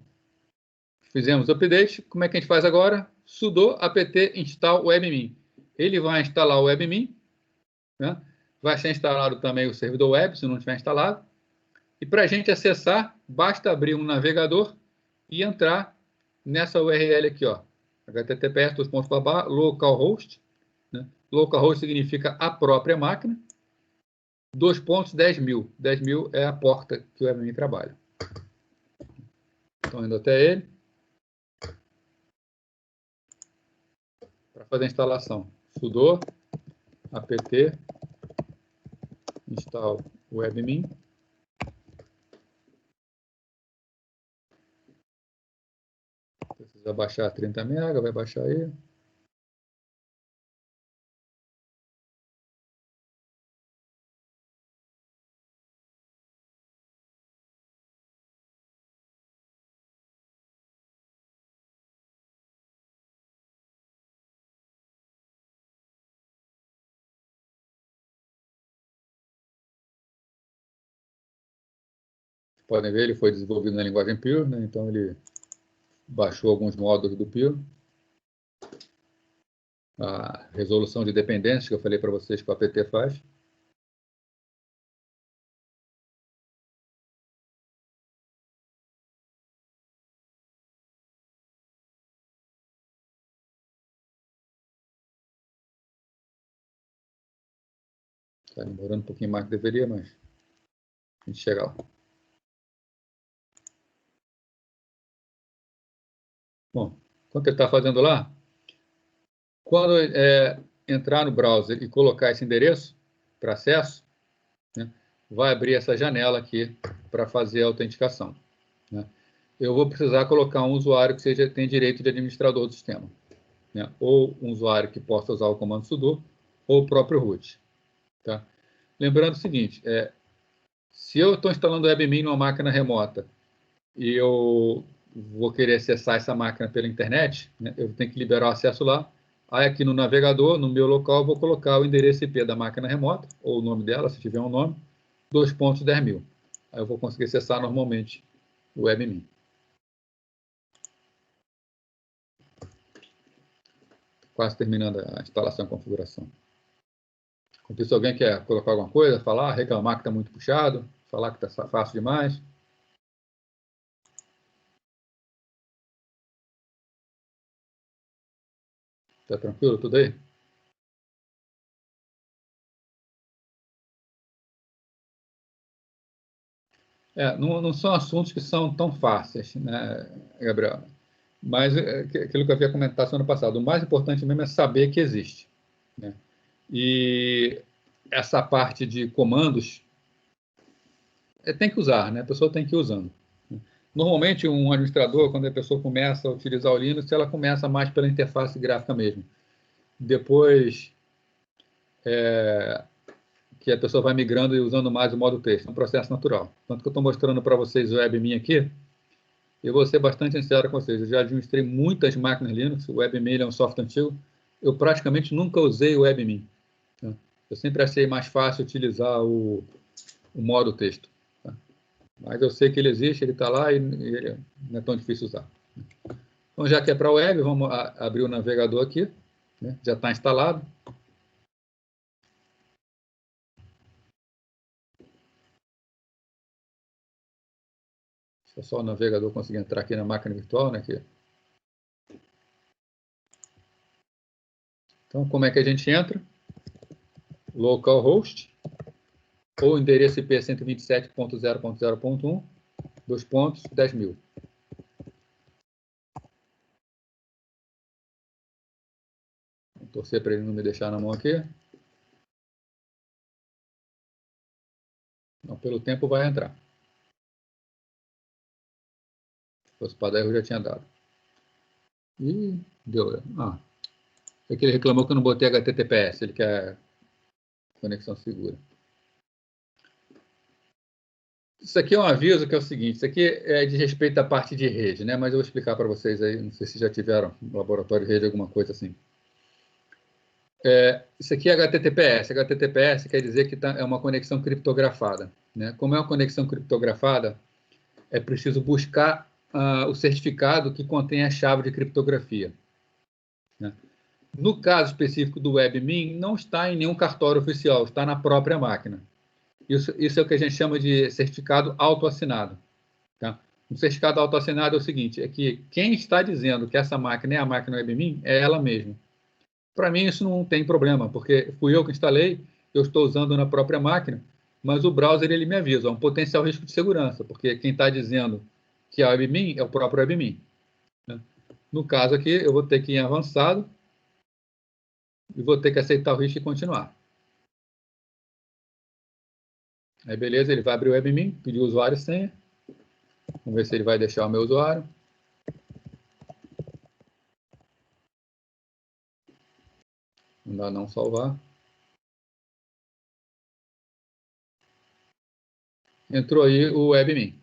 fizemos o update. Como é que a gente faz agora? Sudo apt install webmin. Ele vai instalar o webmin, né? Vai ser instalado também o servidor web, se não tiver instalado. E para a gente acessar, basta abrir um navegador e entrar nessa URL aqui, ó, https://localhost. Né? Localhost significa a própria máquina. 2.10.000. 10.000 é a porta que o webmin trabalha. Então, indo até ele. Para fazer a instalação, sudo apt install webmin. Precisa baixar 30 MB, vai baixar aí. Podem ver, ele foi desenvolvido na linguagem Pure, né? Então ele baixou alguns módulos do Pure. A resolução de dependências que eu falei para vocês que o apt faz. Está demorando um pouquinho mais que deveria, mas a gente chega lá. Bom, enquanto ele está fazendo lá, quando entrar no browser e colocar esse endereço para acesso, né, vai abrir essa janela aqui para fazer a autenticação. Né? Eu vou precisar colocar um usuário que tem direito de administrador do sistema. Né? Ou um usuário que possa usar o comando sudo, ou o próprio root. Tá? Lembrando o seguinte, se eu estou instalando o webmin numa máquina remota e eu vou querer acessar essa máquina pela internet, né, eu tenho que liberar o acesso lá. Aí aqui no navegador, no meu local, eu vou colocar o endereço IP da máquina remota, ou o nome dela, se tiver um nome, 2.10.000. Aí eu vou conseguir acessar normalmente o webmin. Quase terminando a instalação e configuração. Enquanto isso, alguém quer colocar alguma coisa, falar, reclamar que está muito puxado, falar que está fácil demais? Está tranquilo tudo aí? Não são assuntos que são tão fáceis, né, Gabriel? Mas aquilo que eu havia comentado no ano passado, o mais importante mesmo é saber que existe. Né? E essa parte de comandos tem que usar, né? A pessoa tem que ir usando. Normalmente, um administrador, quando a pessoa começa a utilizar o Linux, ela começa mais pela interface gráfica mesmo. Depois que a pessoa vai migrando e usando mais o modo texto. É um processo natural. Tanto que eu estou mostrando para vocês o webmin aqui, eu vou ser bastante sincero com vocês. Eu já administrei muitas máquinas Linux, o webmin é um software antigo. Eu praticamente nunca usei o webmin. Tá? Eu sempre achei mais fácil utilizar o modo texto. Tá? Mas eu sei que ele existe, ele está lá e ele não é tão difícil usar. Então, já que é para a web, vamos abrir o navegador aqui, né? Já está instalado. Deixa só o navegador conseguir entrar aqui na máquina virtual, né? Aqui. Então, como é que a gente entra? Localhost, ou endereço IP 127.0.0.1, 10.000. Vou torcer para ele não me deixar na mão aqui. Então, pelo tempo vai entrar. Se fosse para dar, eu já tinha dado. Ih, deu. É que ele reclamou que eu não botei HTTPS, ele quer conexão segura. Isso aqui é um aviso que é o seguinte, isso aqui é de respeito à parte de rede, né? Mas eu vou explicar para vocês aí, não sei se já tiveram no laboratório de rede alguma coisa assim. Isso aqui é HTTPS. HTTPS quer dizer que é uma conexão criptografada, né? Como é uma conexão criptografada, é preciso buscar o certificado que contém a chave de criptografia, né? No caso específico do WebMin, não está em nenhum cartório oficial, está na própria máquina. Isso é o que a gente chama de certificado autoassinado. Tá? Um certificado autoassinado é o seguinte, é que quem está dizendo que essa máquina é a máquina WebMin é ela mesma. Para mim isso não tem problema, porque fui eu que instalei, eu estou usando na própria máquina, mas o browser ele me avisa, é um potencial risco de segurança, porque quem está dizendo que é a WebMin é o próprio WebMin. Né? No caso aqui, eu vou ter que ir em avançado e vou ter que aceitar o risco e continuar. Aí beleza, ele vai abrir o WebMin, pedir o usuário e senha. Vamos ver se ele vai deixar o meu usuário. Não dá não salvar. Entrou aí o WebMin.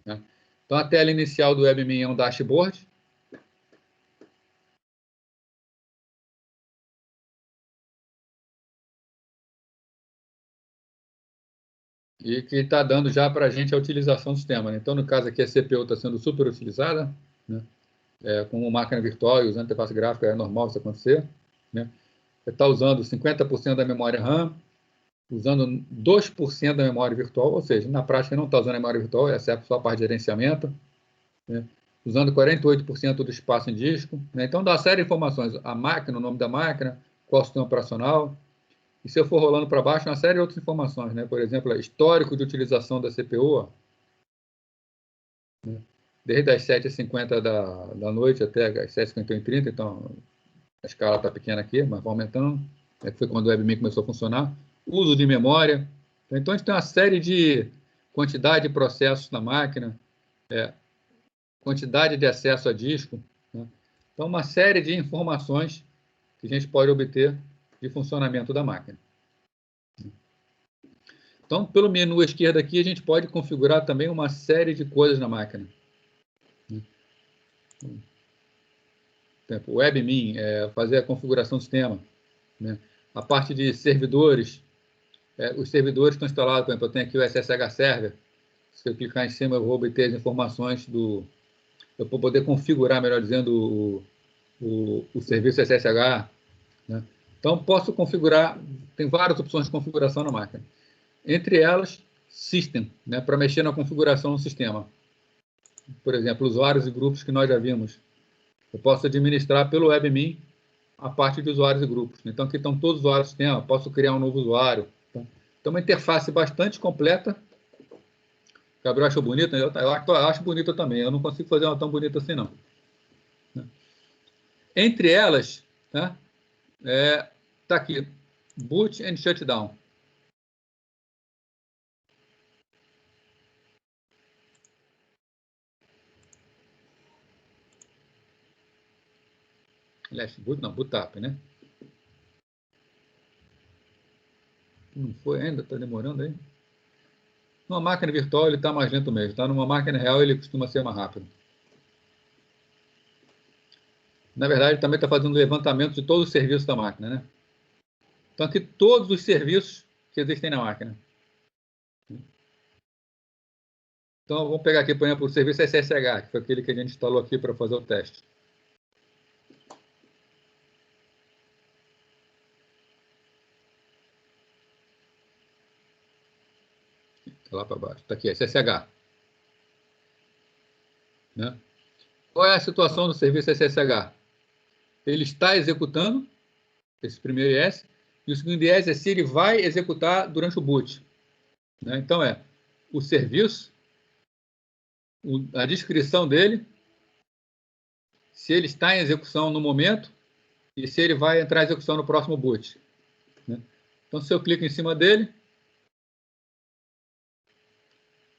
Né? Então a tela inicial do WebMin é um dashboard. E que está dando já para a gente a utilização do sistema. Né? Então, no caso aqui, a CPU está sendo super utilizada, né? Com máquina virtual e usando interface gráfica, é normal isso acontecer. Né? Você está usando 50% da memória RAM, usando 2% da memória virtual, ou seja, na prática não está usando a memória virtual, exceto só a parte de gerenciamento, né? Usando 48% do espaço em disco. Né? Então, dá uma série de informações. A máquina, o nome da máquina, qual o sistema operacional. E se eu for rolando para baixo, uma série de outras informações, né? Por exemplo, histórico de utilização da CPU, né? Desde as 7h50 da noite até as 7h51h30, então a escala está pequena aqui, mas vai aumentando. Foi quando o WebMin começou a funcionar. Uso de memória. Então, a gente tem uma série de quantidade de processos na máquina, quantidade de acesso a disco. Né? Então, uma série de informações que a gente pode obter de funcionamento da máquina. Então, pelo menu esquerdo aqui, a gente pode configurar também uma série de coisas na máquina. Por exemplo, o WebMin, fazer a configuração do sistema. Né? A parte de servidores, os servidores estão instalados, por exemplo, eu tenho aqui o SSH Server. Se eu clicar em cima, eu vou obter as informações do... Eu vou poder configurar, melhor dizendo, o serviço SSH. Né? Então, posso configurar, tem várias opções de configuração na máquina. Entre elas, System, né, para mexer na configuração do sistema. Por exemplo, usuários e grupos que nós já vimos. Eu posso administrar pelo WebMin a parte de usuários e grupos. Então, aqui estão todos os usuários do sistema, posso criar um novo usuário. Então, uma interface bastante completa. O Gabriel achou bonita? Eu acho bonita também. Eu não consigo fazer uma tão bonita assim, não. Entre elas, tá aqui, Boot and Shutdown. Aliás, boot não, Bootup, né? Não foi ainda, está demorando aí. Numa máquina virtual ele está mais lento mesmo, tá? Numa máquina real ele costuma ser mais rápido. Na verdade, ele também está fazendo um levantamento de todos os serviços da máquina, né? Então, aqui todos os serviços que existem na máquina. Então, vamos pegar aqui, por exemplo, o serviço SSH, que foi aquele que a gente instalou aqui para fazer o teste. lá para baixo. Está aqui, SSH. Né? Qual é a situação do serviço SSH? Ele está executando, esse primeiro IS, e o segundo IS é se ele vai executar durante o boot. Né? Então, o serviço, a descrição dele, se ele está em execução no momento e se ele vai entrar em execução no próximo boot. Né? Então, se eu clico em cima dele,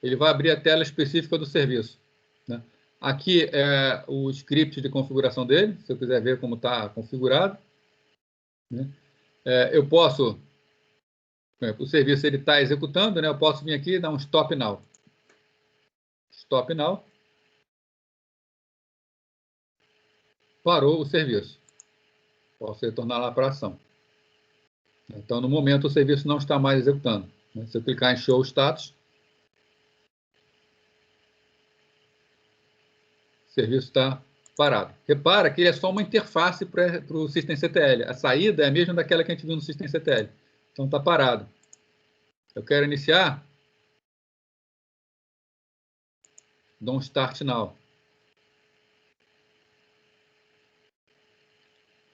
ele vai abrir a tela específica do serviço. Né? Aqui é o script de configuração dele, se eu quiser ver como está configurado. Né? Eu posso, o serviço ele está executando, né? Eu posso vir aqui e dar um stop now. Stop now. Parou o serviço. Posso retornar lá para a ação. Então, no momento, o serviço não está mais executando. Né? Se eu clicar em Show Status, o serviço está parado. Repara que ele é só uma interface para o systemctl. A saída é a mesma daquela que a gente viu no systemctl. Então, está parado. Eu quero iniciar. Dou um Start Now.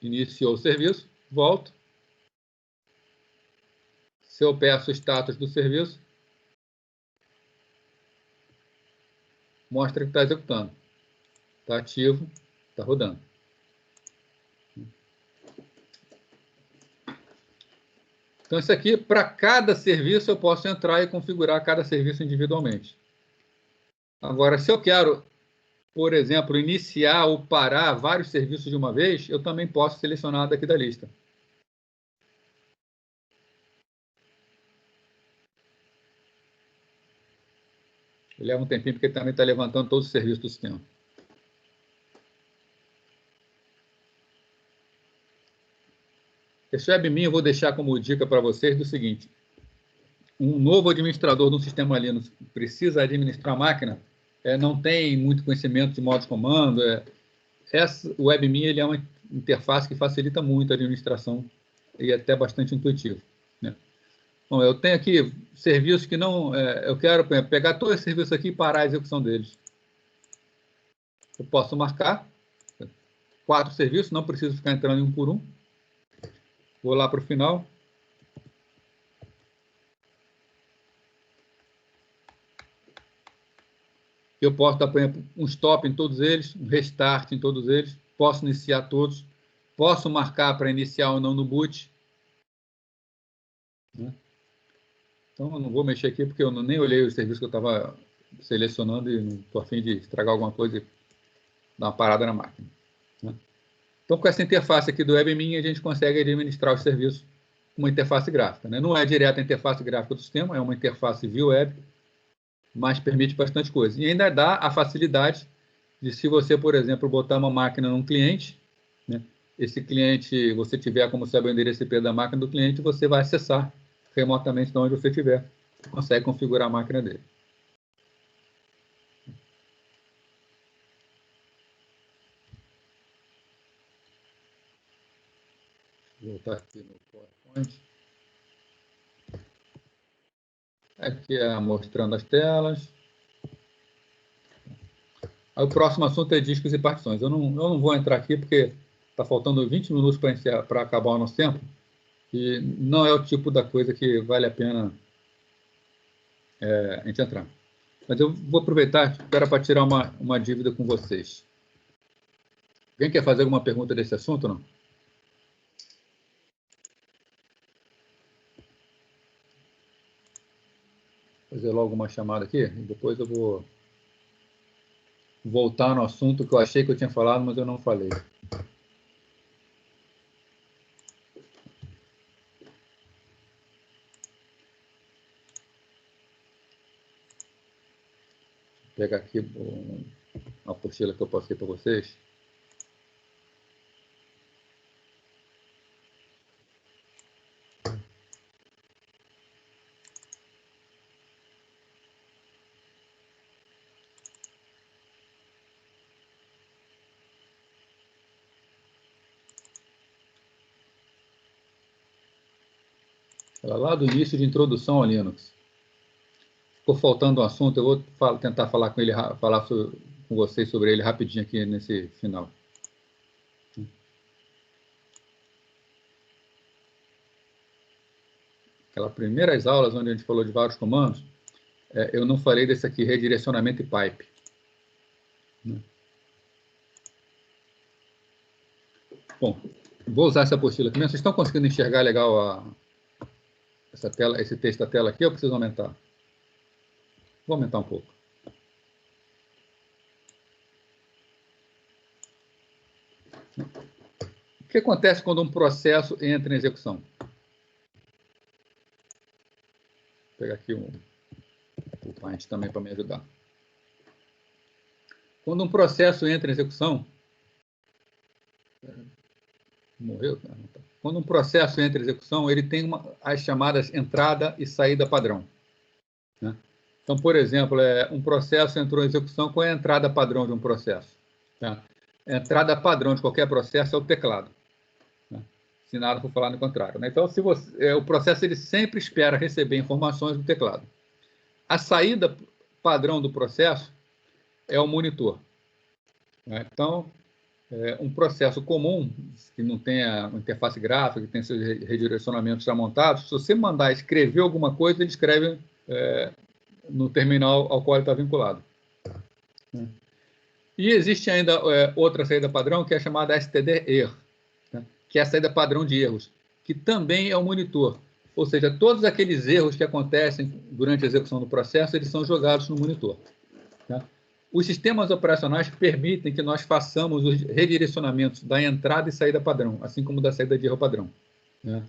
Iniciou o serviço. Volto. Se eu peço o status do serviço, mostra que está executando. Está ativo, está rodando. Então, isso aqui, para cada serviço, eu posso entrar e configurar cada serviço individualmente. Agora, se eu quero, por exemplo, iniciar ou parar vários serviços de uma vez, eu também posso selecionar daqui da lista. Ele leva um tempinho, porque ele também está levantando todos os serviços do sistema. Esse webmin eu vou deixar como dica para vocês do seguinte. Um novo administrador de um sistema Linux precisa administrar a máquina, não tem muito conhecimento de modo de comando. O webmin ele é uma interface que facilita muito a administração e é até bastante intuitivo. Né? Bom, eu tenho aqui serviços que não... eu quero pegar todos esses serviços aqui e parar a execução deles. Eu posso marcar 4 serviços, não preciso ficar entrando em um por um. Vou lá para o final. Eu posso dar, por exemplo, um stop em todos eles, um restart em todos eles. Posso iniciar todos. Posso marcar para iniciar ou não no boot. Né? Então, eu não vou mexer aqui, porque eu nem olhei o serviço que eu estava selecionando e não estou a fim de estragar alguma coisa e dar uma parada na máquina. Né? Então, com essa interface aqui do webmin, a gente consegue administrar os serviços com uma interface gráfica. Né? Não é direto a interface gráfica do sistema, é uma interface via web, mas permite bastante coisa. E ainda dá a facilidade de, se você, por exemplo, botar uma máquina num cliente, né? Esse cliente, você tiver como saber o endereço IP da máquina do cliente, você vai acessar remotamente de onde você estiver. Consegue configurar a máquina dele. Vou voltar aqui no PowerPoint. Aqui mostrando as telas. Aí o próximo assunto é discos e partições. Eu não vou entrar aqui porque está faltando 20 minutos para acabar o nosso tempo. E não é o tipo da coisa que vale a pena a gente entrar. Mas eu vou aproveitar para tirar uma dúvida com vocês. Alguém quer fazer alguma pergunta desse assunto ou não? Vou fazer logo uma chamada aqui e depois eu vou voltar no assunto que eu achei que eu tinha falado, mas eu não falei. Vou pegar aqui uma apostila que eu passei para vocês. Ela lá do início de introdução ao Linux. ficou faltando um assunto, eu vou tentar falar com ele, com vocês sobre ele rapidinho aqui nesse final. Aquelas primeiras aulas onde a gente falou de vários comandos, eu não falei desse aqui, redirecionamento e pipe. Bom, vou usar essa apostila aqui. Vocês estão conseguindo enxergar legal essa tela, esse texto da tela aqui, ou preciso aumentar? Vou aumentar um pouco. O que acontece quando um processo entra em execução? Vou pegar aqui o Paint também para me ajudar. Quando um processo entra em execução... Morreu? Quando um processo entra em execução, ele tem as chamadas entrada e saída padrão. Né? Então, por exemplo, um processo entrou em execução, qual é a entrada padrão de um processo? Tá? A entrada padrão de qualquer processo é o teclado. Né? Se nada for falar no contrário. Né? Então, o processo ele sempre espera receber informações do teclado. A saída padrão do processo é o monitor. Né? Então, um processo comum, que não tenha uma interface gráfica, que tem seus redirecionamentos já montados, se você mandar escrever alguma coisa, ele escreve no terminal ao qual ele está vinculado. E existe ainda outra saída padrão, que é a chamada std-err, né? Que é a saída padrão de erros, que também é o monitor. Ou seja, todos aqueles erros que acontecem durante a execução do processo, eles são jogados no monitor. Tá? Os sistemas operacionais permitem que nós façamos os redirecionamentos da entrada e saída padrão, assim como da saída de erro padrão. Né?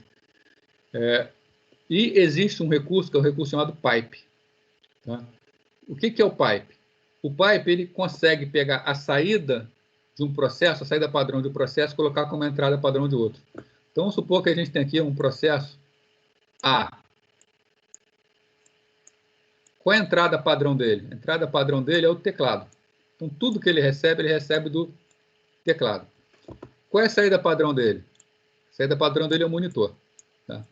E existe um recurso, que é o recurso chamado pipe. Tá? O que é o pipe? O pipe ele consegue pegar a saída de um processo, a saída padrão de um processo, e colocar como entrada padrão de outro. Então, vamos supor que a gente tem aqui um processo A. Qual é a entrada padrão dele? A entrada padrão dele é o teclado. Então, tudo que ele recebe do teclado. Qual é a saída padrão dele? A saída padrão dele é o monitor. Tá?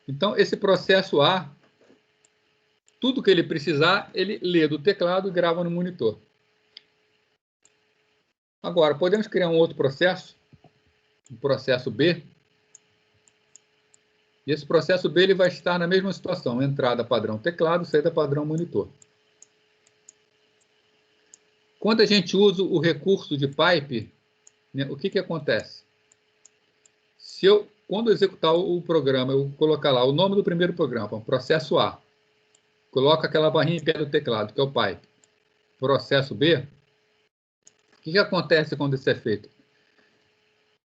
Então, esse processo A, tudo que ele precisar, ele lê do teclado e grava no monitor. Agora, podemos criar um outro processo, um processo B. E esse processo B ele vai estar na mesma situação, entrada padrão teclado, saída padrão monitor. Quando a gente usa o recurso de pipe, né, o que acontece? Quando eu executar o programa, eu colocar lá o nome do primeiro programa, processo A, coloco aquela barrinha em pé do teclado, que é o pipe, processo B, o que acontece quando isso é feito?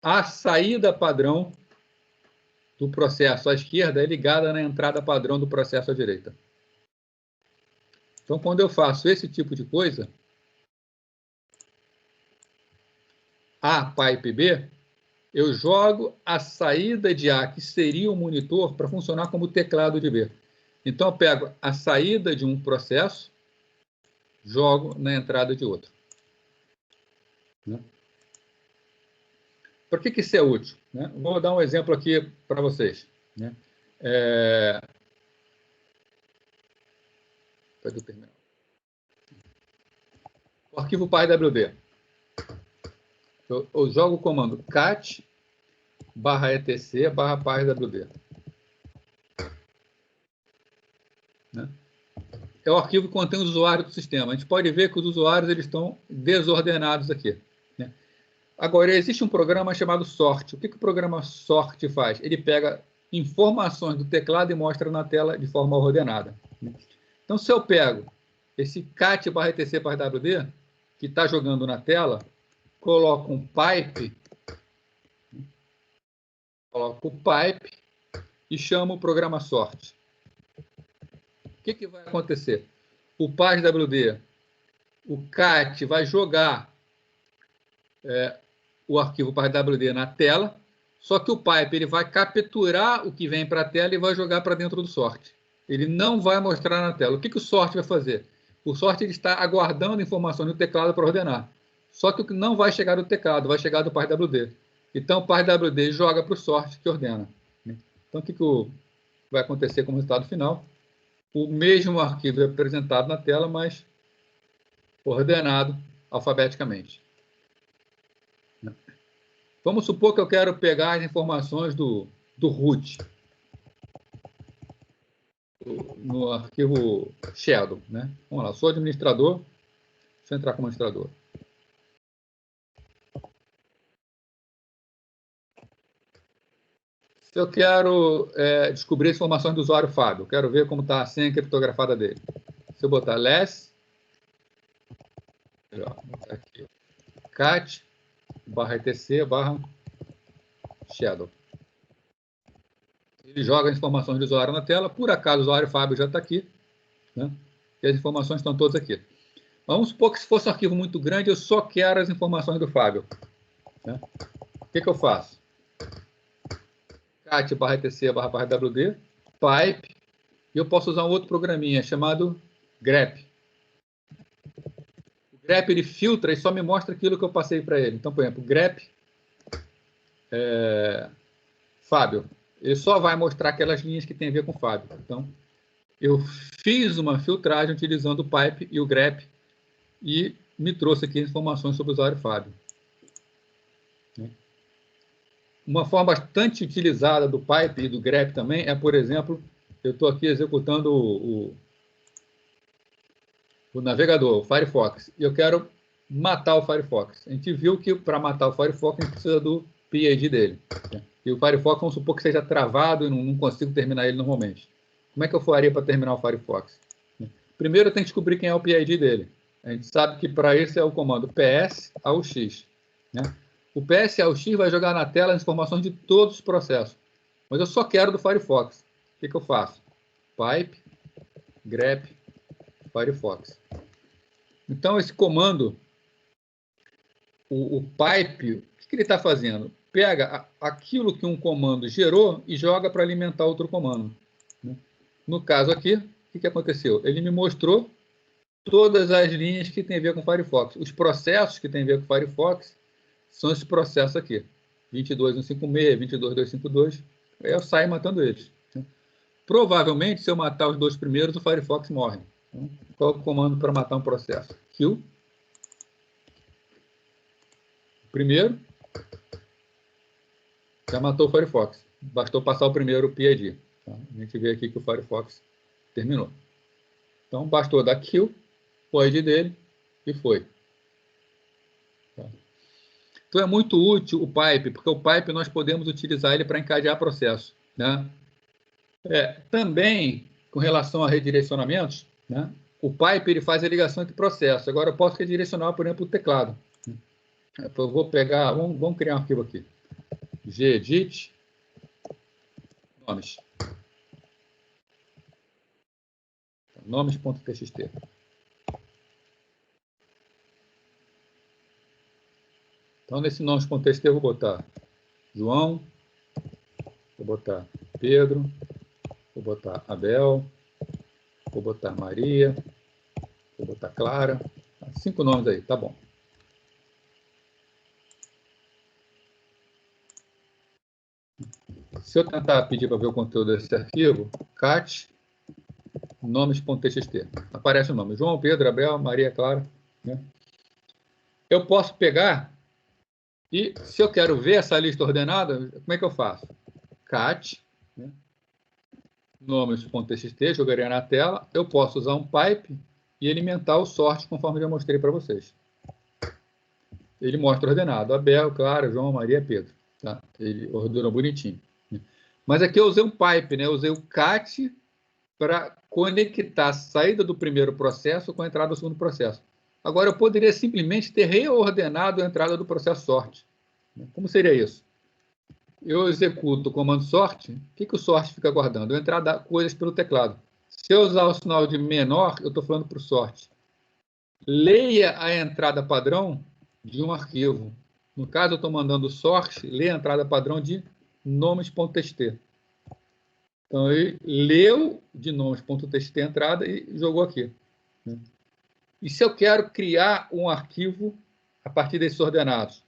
A saída padrão do processo à esquerda é ligada na entrada padrão do processo à direita. Então, quando eu faço esse tipo de coisa, A, pipe B, eu jogo a saída de A, que seria o monitor, para funcionar como teclado de B. Então, eu pego a saída de um processo, jogo na entrada de outro. Né? Por que isso é útil? Né? Vou dar um exemplo aqui para vocês. Né? Cadê o terminal? O arquivo PyWD. Eu jogo o comando cat /etc/pywd. Né? É o arquivo que contém os usuários do sistema. A gente pode ver que os usuários eles estão desordenados aqui. Né? Agora, existe um programa chamado sort. O que o programa sort faz? Ele pega informações do teclado e mostra na tela de forma ordenada. Então, se eu pego esse cat /etc/pywd, que está jogando na tela, coloco um pipe, e chamo o programa sort. O que vai acontecer? O pywd, o cat vai jogar o arquivo pywd na tela, só que o pipe ele vai capturar o que vem para a tela e vai jogar para dentro do sort. Ele não vai mostrar na tela. O que o sort vai fazer? O sort ele está aguardando informações no teclado para ordenar. Só que o que não vai chegar do teclado, vai chegar do pywd. Então, o pywd joga para o sort que ordena. Então, o que vai acontecer como resultado final? o mesmo arquivo é apresentado na tela, mas ordenado alfabeticamente. Vamos supor que eu quero pegar as informações do root no arquivo shadow, né? Vamos lá, sou administrador, deixa eu entrar como administrador. Se eu quero descobrir as informações do usuário Fábio, quero ver como está a senha criptografada dele. Se eu botar less, aqui, cat, /etc, /shadow. Ele joga as informações do usuário na tela, por acaso o usuário Fábio já está aqui, né? E as informações estão todas aqui. Vamos supor que se fosse um arquivo muito grande, eu só quero as informações do Fábio, né? O que eu faço? cat /etc /wd, pipe, e eu posso usar um outro programinha chamado grep. O grep ele filtra e só me mostra aquilo que eu passei para ele. Então, por exemplo, grep Fábio, ele só vai mostrar aquelas linhas que tem a ver com o Fábio. Então, eu fiz uma filtragem utilizando o pipe e o grep e me trouxe aqui informações sobre o usuário Fábio. Uma forma bastante utilizada do pipe e do grep também é, por exemplo, eu estou aqui executando o navegador, o Firefox, e eu quero matar o Firefox. A gente viu que para matar o Firefox a gente precisa do PID dele. E o Firefox, vamos supor que seja travado e não consigo terminar ele normalmente. Como é que eu faria para terminar o Firefox? Primeiro eu tenho que descobrir quem é o PID dele. A gente sabe que para isso é o comando ps aux, né? O ps aux vai jogar na tela as informações de todos os processos. Mas eu só quero do Firefox. O que eu faço? Pipe, grep, Firefox. Então, esse comando, o pipe, o que ele está fazendo? Pega aquilo que um comando gerou e joga para alimentar outro comando. No caso aqui, o que aconteceu? Ele me mostrou todas as linhas que tem a ver com o Firefox. Os processos que tem a ver com o Firefox são esses processos aqui. 22156, 22252. Aí eu saio matando eles. Provavelmente, se eu matar os dois primeiros, o Firefox morre. Então, qual é o comando para matar um processo? Kill. Primeiro, já matou o Firefox. Bastou passar o primeiro PID. Tá? A gente vê aqui que o Firefox terminou. Então, bastou dar kill, o ID dele, e foi. Tá? Então, é muito útil o pipe, porque o pipe nós podemos utilizar ele para encadear processo. Né? Também, com relação a redirecionamentos, né? O pipe ele faz a ligação entre processos. Agora, eu posso redirecionar, por exemplo, o teclado. Eu vou pegar, vamos criar um arquivo aqui. gedit, nomes. Nomes.txt. Então, nesse nomes.txt, eu vou botar João, vou botar Pedro, vou botar Abel, vou botar Maria, vou botar Clara. 5 nomes aí, tá bom. Se eu tentar pedir para ver o conteúdo desse arquivo, cat nomes.txt. Aparece o nome. João, Pedro, Abel, Maria, Clara. Né? Eu posso pegar e, se eu quero ver essa lista ordenada, como é que eu faço? Cat, né? nomes.txt, jogaria na tela. Eu posso usar um pipe e alimentar o sort, conforme já mostrei para vocês. Ele mostra ordenado. Abel, Clara, João, Maria, Pedro. Tá? Ele ordenou bonitinho. Mas aqui eu usei um pipe, né? Eu usei o cat para conectar a saída do primeiro processo com a entrada do segundo processo. Agora, eu poderia simplesmente ter reordenado a entrada do processo sort. Como seria isso? Eu executo o comando sort, o que o sort fica guardando? Eu entrar coisas pelo teclado. Se eu usar o sinal de menor, eu estou falando para o sort. Leia a entrada padrão de um arquivo. No caso, eu estou mandando sort, leia a entrada padrão de nomes.txt. Então, ele leu de nomes.txt a entrada e jogou aqui. E se eu quero criar um arquivo a partir desses ordenados?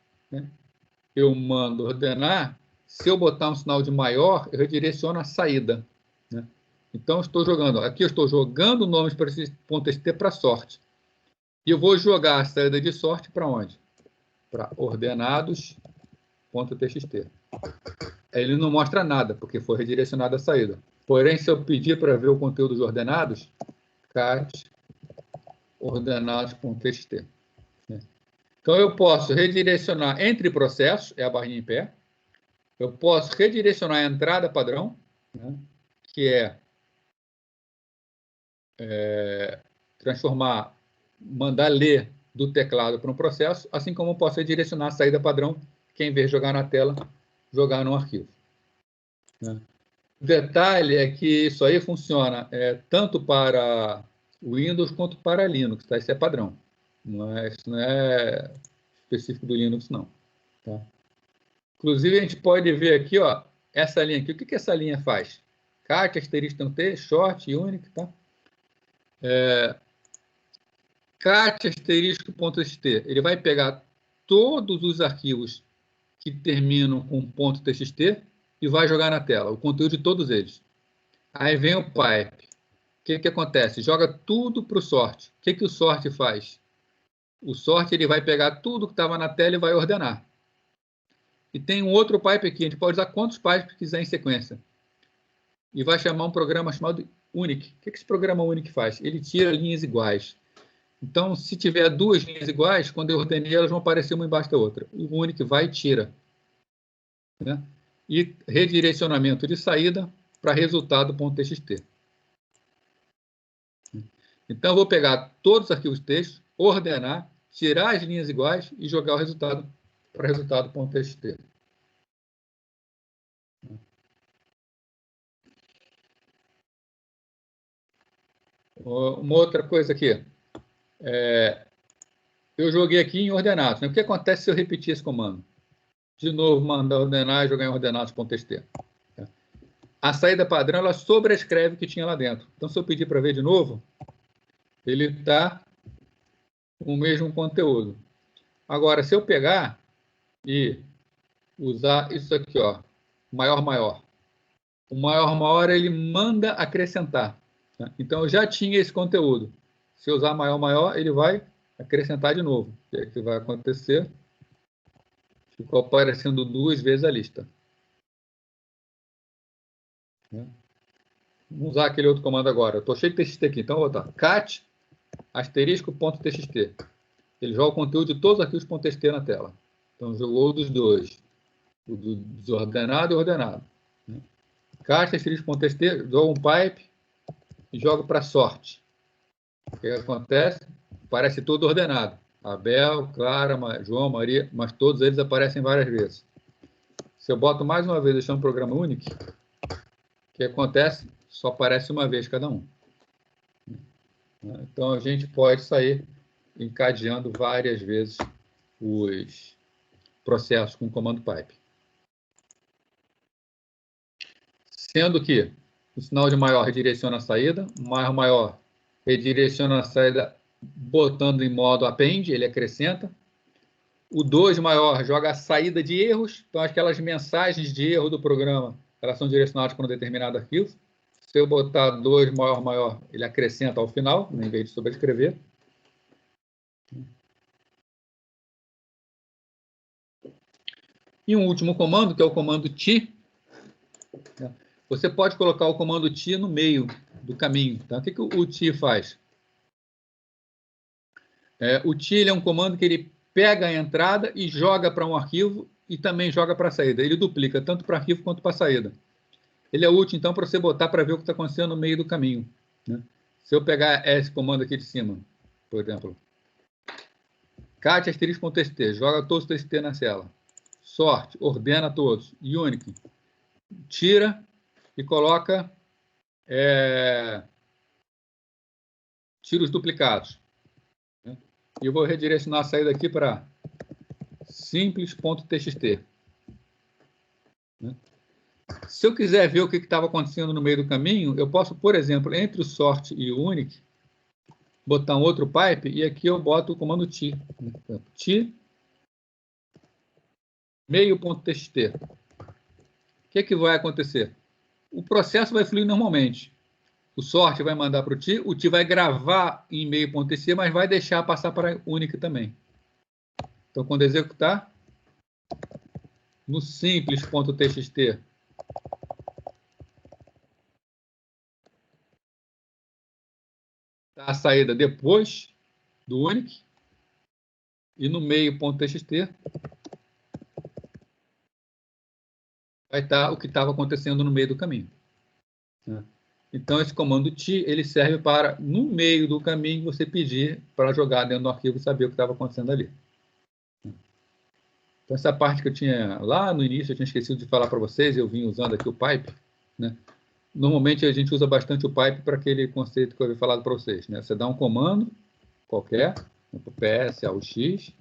Eu mando ordenar, se eu botar um sinal de maior, eu redireciono a saída. Então, estou jogando. Aqui eu estou jogando nomes para esse .txt para sorte. E eu vou jogar a saída de sorte para onde? Para ordenados.txt. Ele não mostra nada, porque foi redirecionada a saída. Porém, se eu pedir para ver o conteúdo dos ordenados, cat ordenados.txt. Então, eu posso redirecionar entre processos, é a barrinha em pé. Eu posso redirecionar a entrada padrão, né, que é transformar, mandar ler do teclado para um processo, assim como eu posso redirecionar a saída padrão, que em vez de jogar na tela, jogar no arquivo. Né? O detalhe é que isso aí funciona tanto para Windows quanto para Linux, tá? Isso é padrão. Isso não é específico do Linux, não. Tá? Inclusive, a gente pode ver aqui, ó, essa linha aqui. O que essa linha faz? Cat, asterisco, T, short, unique, tá? Cat, asterisco.txt. Ele vai pegar todos os arquivos que terminam com .txt e vai jogar na tela, o conteúdo de todos eles. Aí vem o pipe. O que acontece? Joga tudo para o sort. O que o sort faz? O sort ele vai pegar tudo que estava na tela e vai ordenar. E tem um outro pipe aqui, a gente pode usar quantos pipes quiser em sequência. E vai chamar um programa chamado unique. O que esse programa unique faz? Ele tira linhas iguais. Então, se tiver duas linhas iguais, quando eu ordenei, elas vão aparecer uma embaixo da outra. O unique vai e tira. Né? E redirecionamento de saída para resultado.txt. Então, eu vou pegar todos os arquivos texto, ordenar, tirar as linhas iguais e jogar o resultado para resultado.txt. Uma outra coisa aqui. Eu joguei aqui em ordenados. Né? O que acontece se eu repetir esse comando? De novo, mandar ordenar e jogar em ordenados.txt. A saída padrão, ela sobrescreve o que tinha lá dentro. Então, se eu pedir para ver de novo, ele está com o mesmo conteúdo. Agora, se eu pegar e usar isso aqui, ó, maior, maior. O maior, maior, ele manda acrescentar. Tá? Então, eu já tinha esse conteúdo. Se eu usar maior, maior, ele vai acrescentar de novo. O que vai acontecer? Ficou aparecendo 2 vezes a lista. Vamos usar aquele outro comando agora. Eu estou cheio de TXT aqui, então eu vou botar cat asterisco.txt. Ele joga o conteúdo de todos os arquivos.txt na tela. Então, jogou dos dois. O do desordenado e ordenado. Cat asterisco.txt, joga um pipe e joga para sorte. O que acontece? Parece tudo ordenado. Abel, Clara, João, Maria, mas todos eles aparecem várias vezes. Se eu boto mais uma vez deixando um programa único, o que acontece? Só aparece uma vez cada um. Então, a gente pode sair encadeando várias vezes os processos com o comando pipe. Sendo que o sinal de maior redireciona a saída, maior, maior redireciona a saída botando em modo append, ele acrescenta. O 2 maior joga a saída de erros, então aquelas mensagens de erro do programa, elas são direcionadas para um determinado arquivo. Se eu botar 2 maior, maior, ele acrescenta ao final, em vez de sobrescrever. E um último comando, que é o comando t. Você pode colocar o comando t no meio do caminho. Tá? O que o t faz? O t ele é um comando que ele pega a entrada e joga para um arquivo e também joga para a saída. Ele duplica tanto para arquivo quanto para a saída. Ele é útil, então, para você botar para ver o que está acontecendo no meio do caminho. Né? Se eu pegar esse comando aqui de cima, por exemplo, cat asterisco.txt, joga todos os txt na cela. Sorte, ordena todos. Unique, tira e coloca tira os duplicados. Né? E eu vou redirecionar a saída aqui para simples.txt. Né? Se eu quiser ver o que estava acontecendo no meio do caminho, eu posso, por exemplo, entre o sort e o unique, botar um outro pipe, e aqui eu boto o comando t. T meio.txt. O que vai acontecer? O processo vai fluir normalmente. O sort vai mandar para o TI vai gravar em e-mail.tc, mas vai deixar passar para a Unic também. Então, quando executar, no simples.txt, a saída depois do Unic, e no meio.txt vai estar o que estava acontecendo no meio do caminho. Então, esse comando TI, ele serve para, no meio do caminho, você pedir para jogar dentro do arquivo e saber o que estava acontecendo ali. Então, essa parte que eu tinha lá no início, eu tinha esquecido de falar para vocês, eu vim usando aqui o pipe, né? Normalmente, a gente usa bastante o pipe para aquele conceito que eu havia falado para vocês, né? Você dá um comando qualquer, ps, aux, pipe,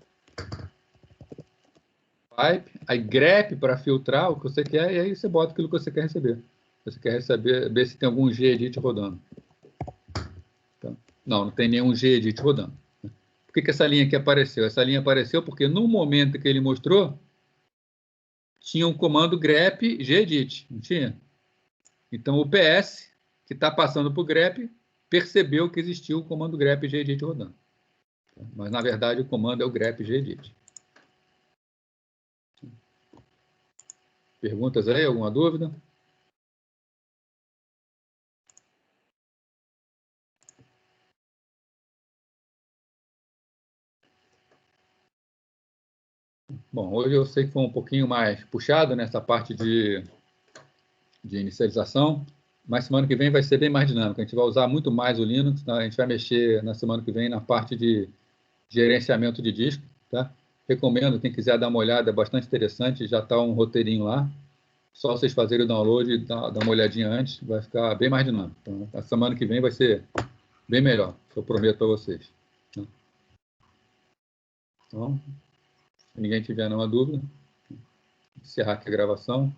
aí grep para filtrar o que você quer, e aí você bota aquilo que você quer receber. Você quer receber, ver se tem algum gedit rodando. Então, não tem nenhum gedit rodando. Por que essa linha aqui apareceu? Essa linha apareceu porque no momento que ele mostrou, tinha um comando grep gedit, não tinha? Então, o PS, que está passando por grep, percebeu que existia o comando grep gedit rodando. Mas, na verdade, o comando é o grep gedit. Perguntas aí? Alguma dúvida? Bom, hoje eu sei que foi um pouquinho mais puxado nessa parte de inicialização, mas semana que vem vai ser bem mais dinâmico. A gente vai usar muito mais o Linux, tá? A gente vai mexer na semana que vem na parte de gerenciamento de disco, tá? Recomendo, quem quiser dar uma olhada, é bastante interessante, já está um roteirinho lá. Só vocês fazerem o download e dar uma olhadinha antes, vai ficar bem mais dinâmico. Então, a semana que vem vai ser bem melhor, eu prometo para vocês. Então, se ninguém tiver nenhuma dúvida, encerrar aqui a gravação.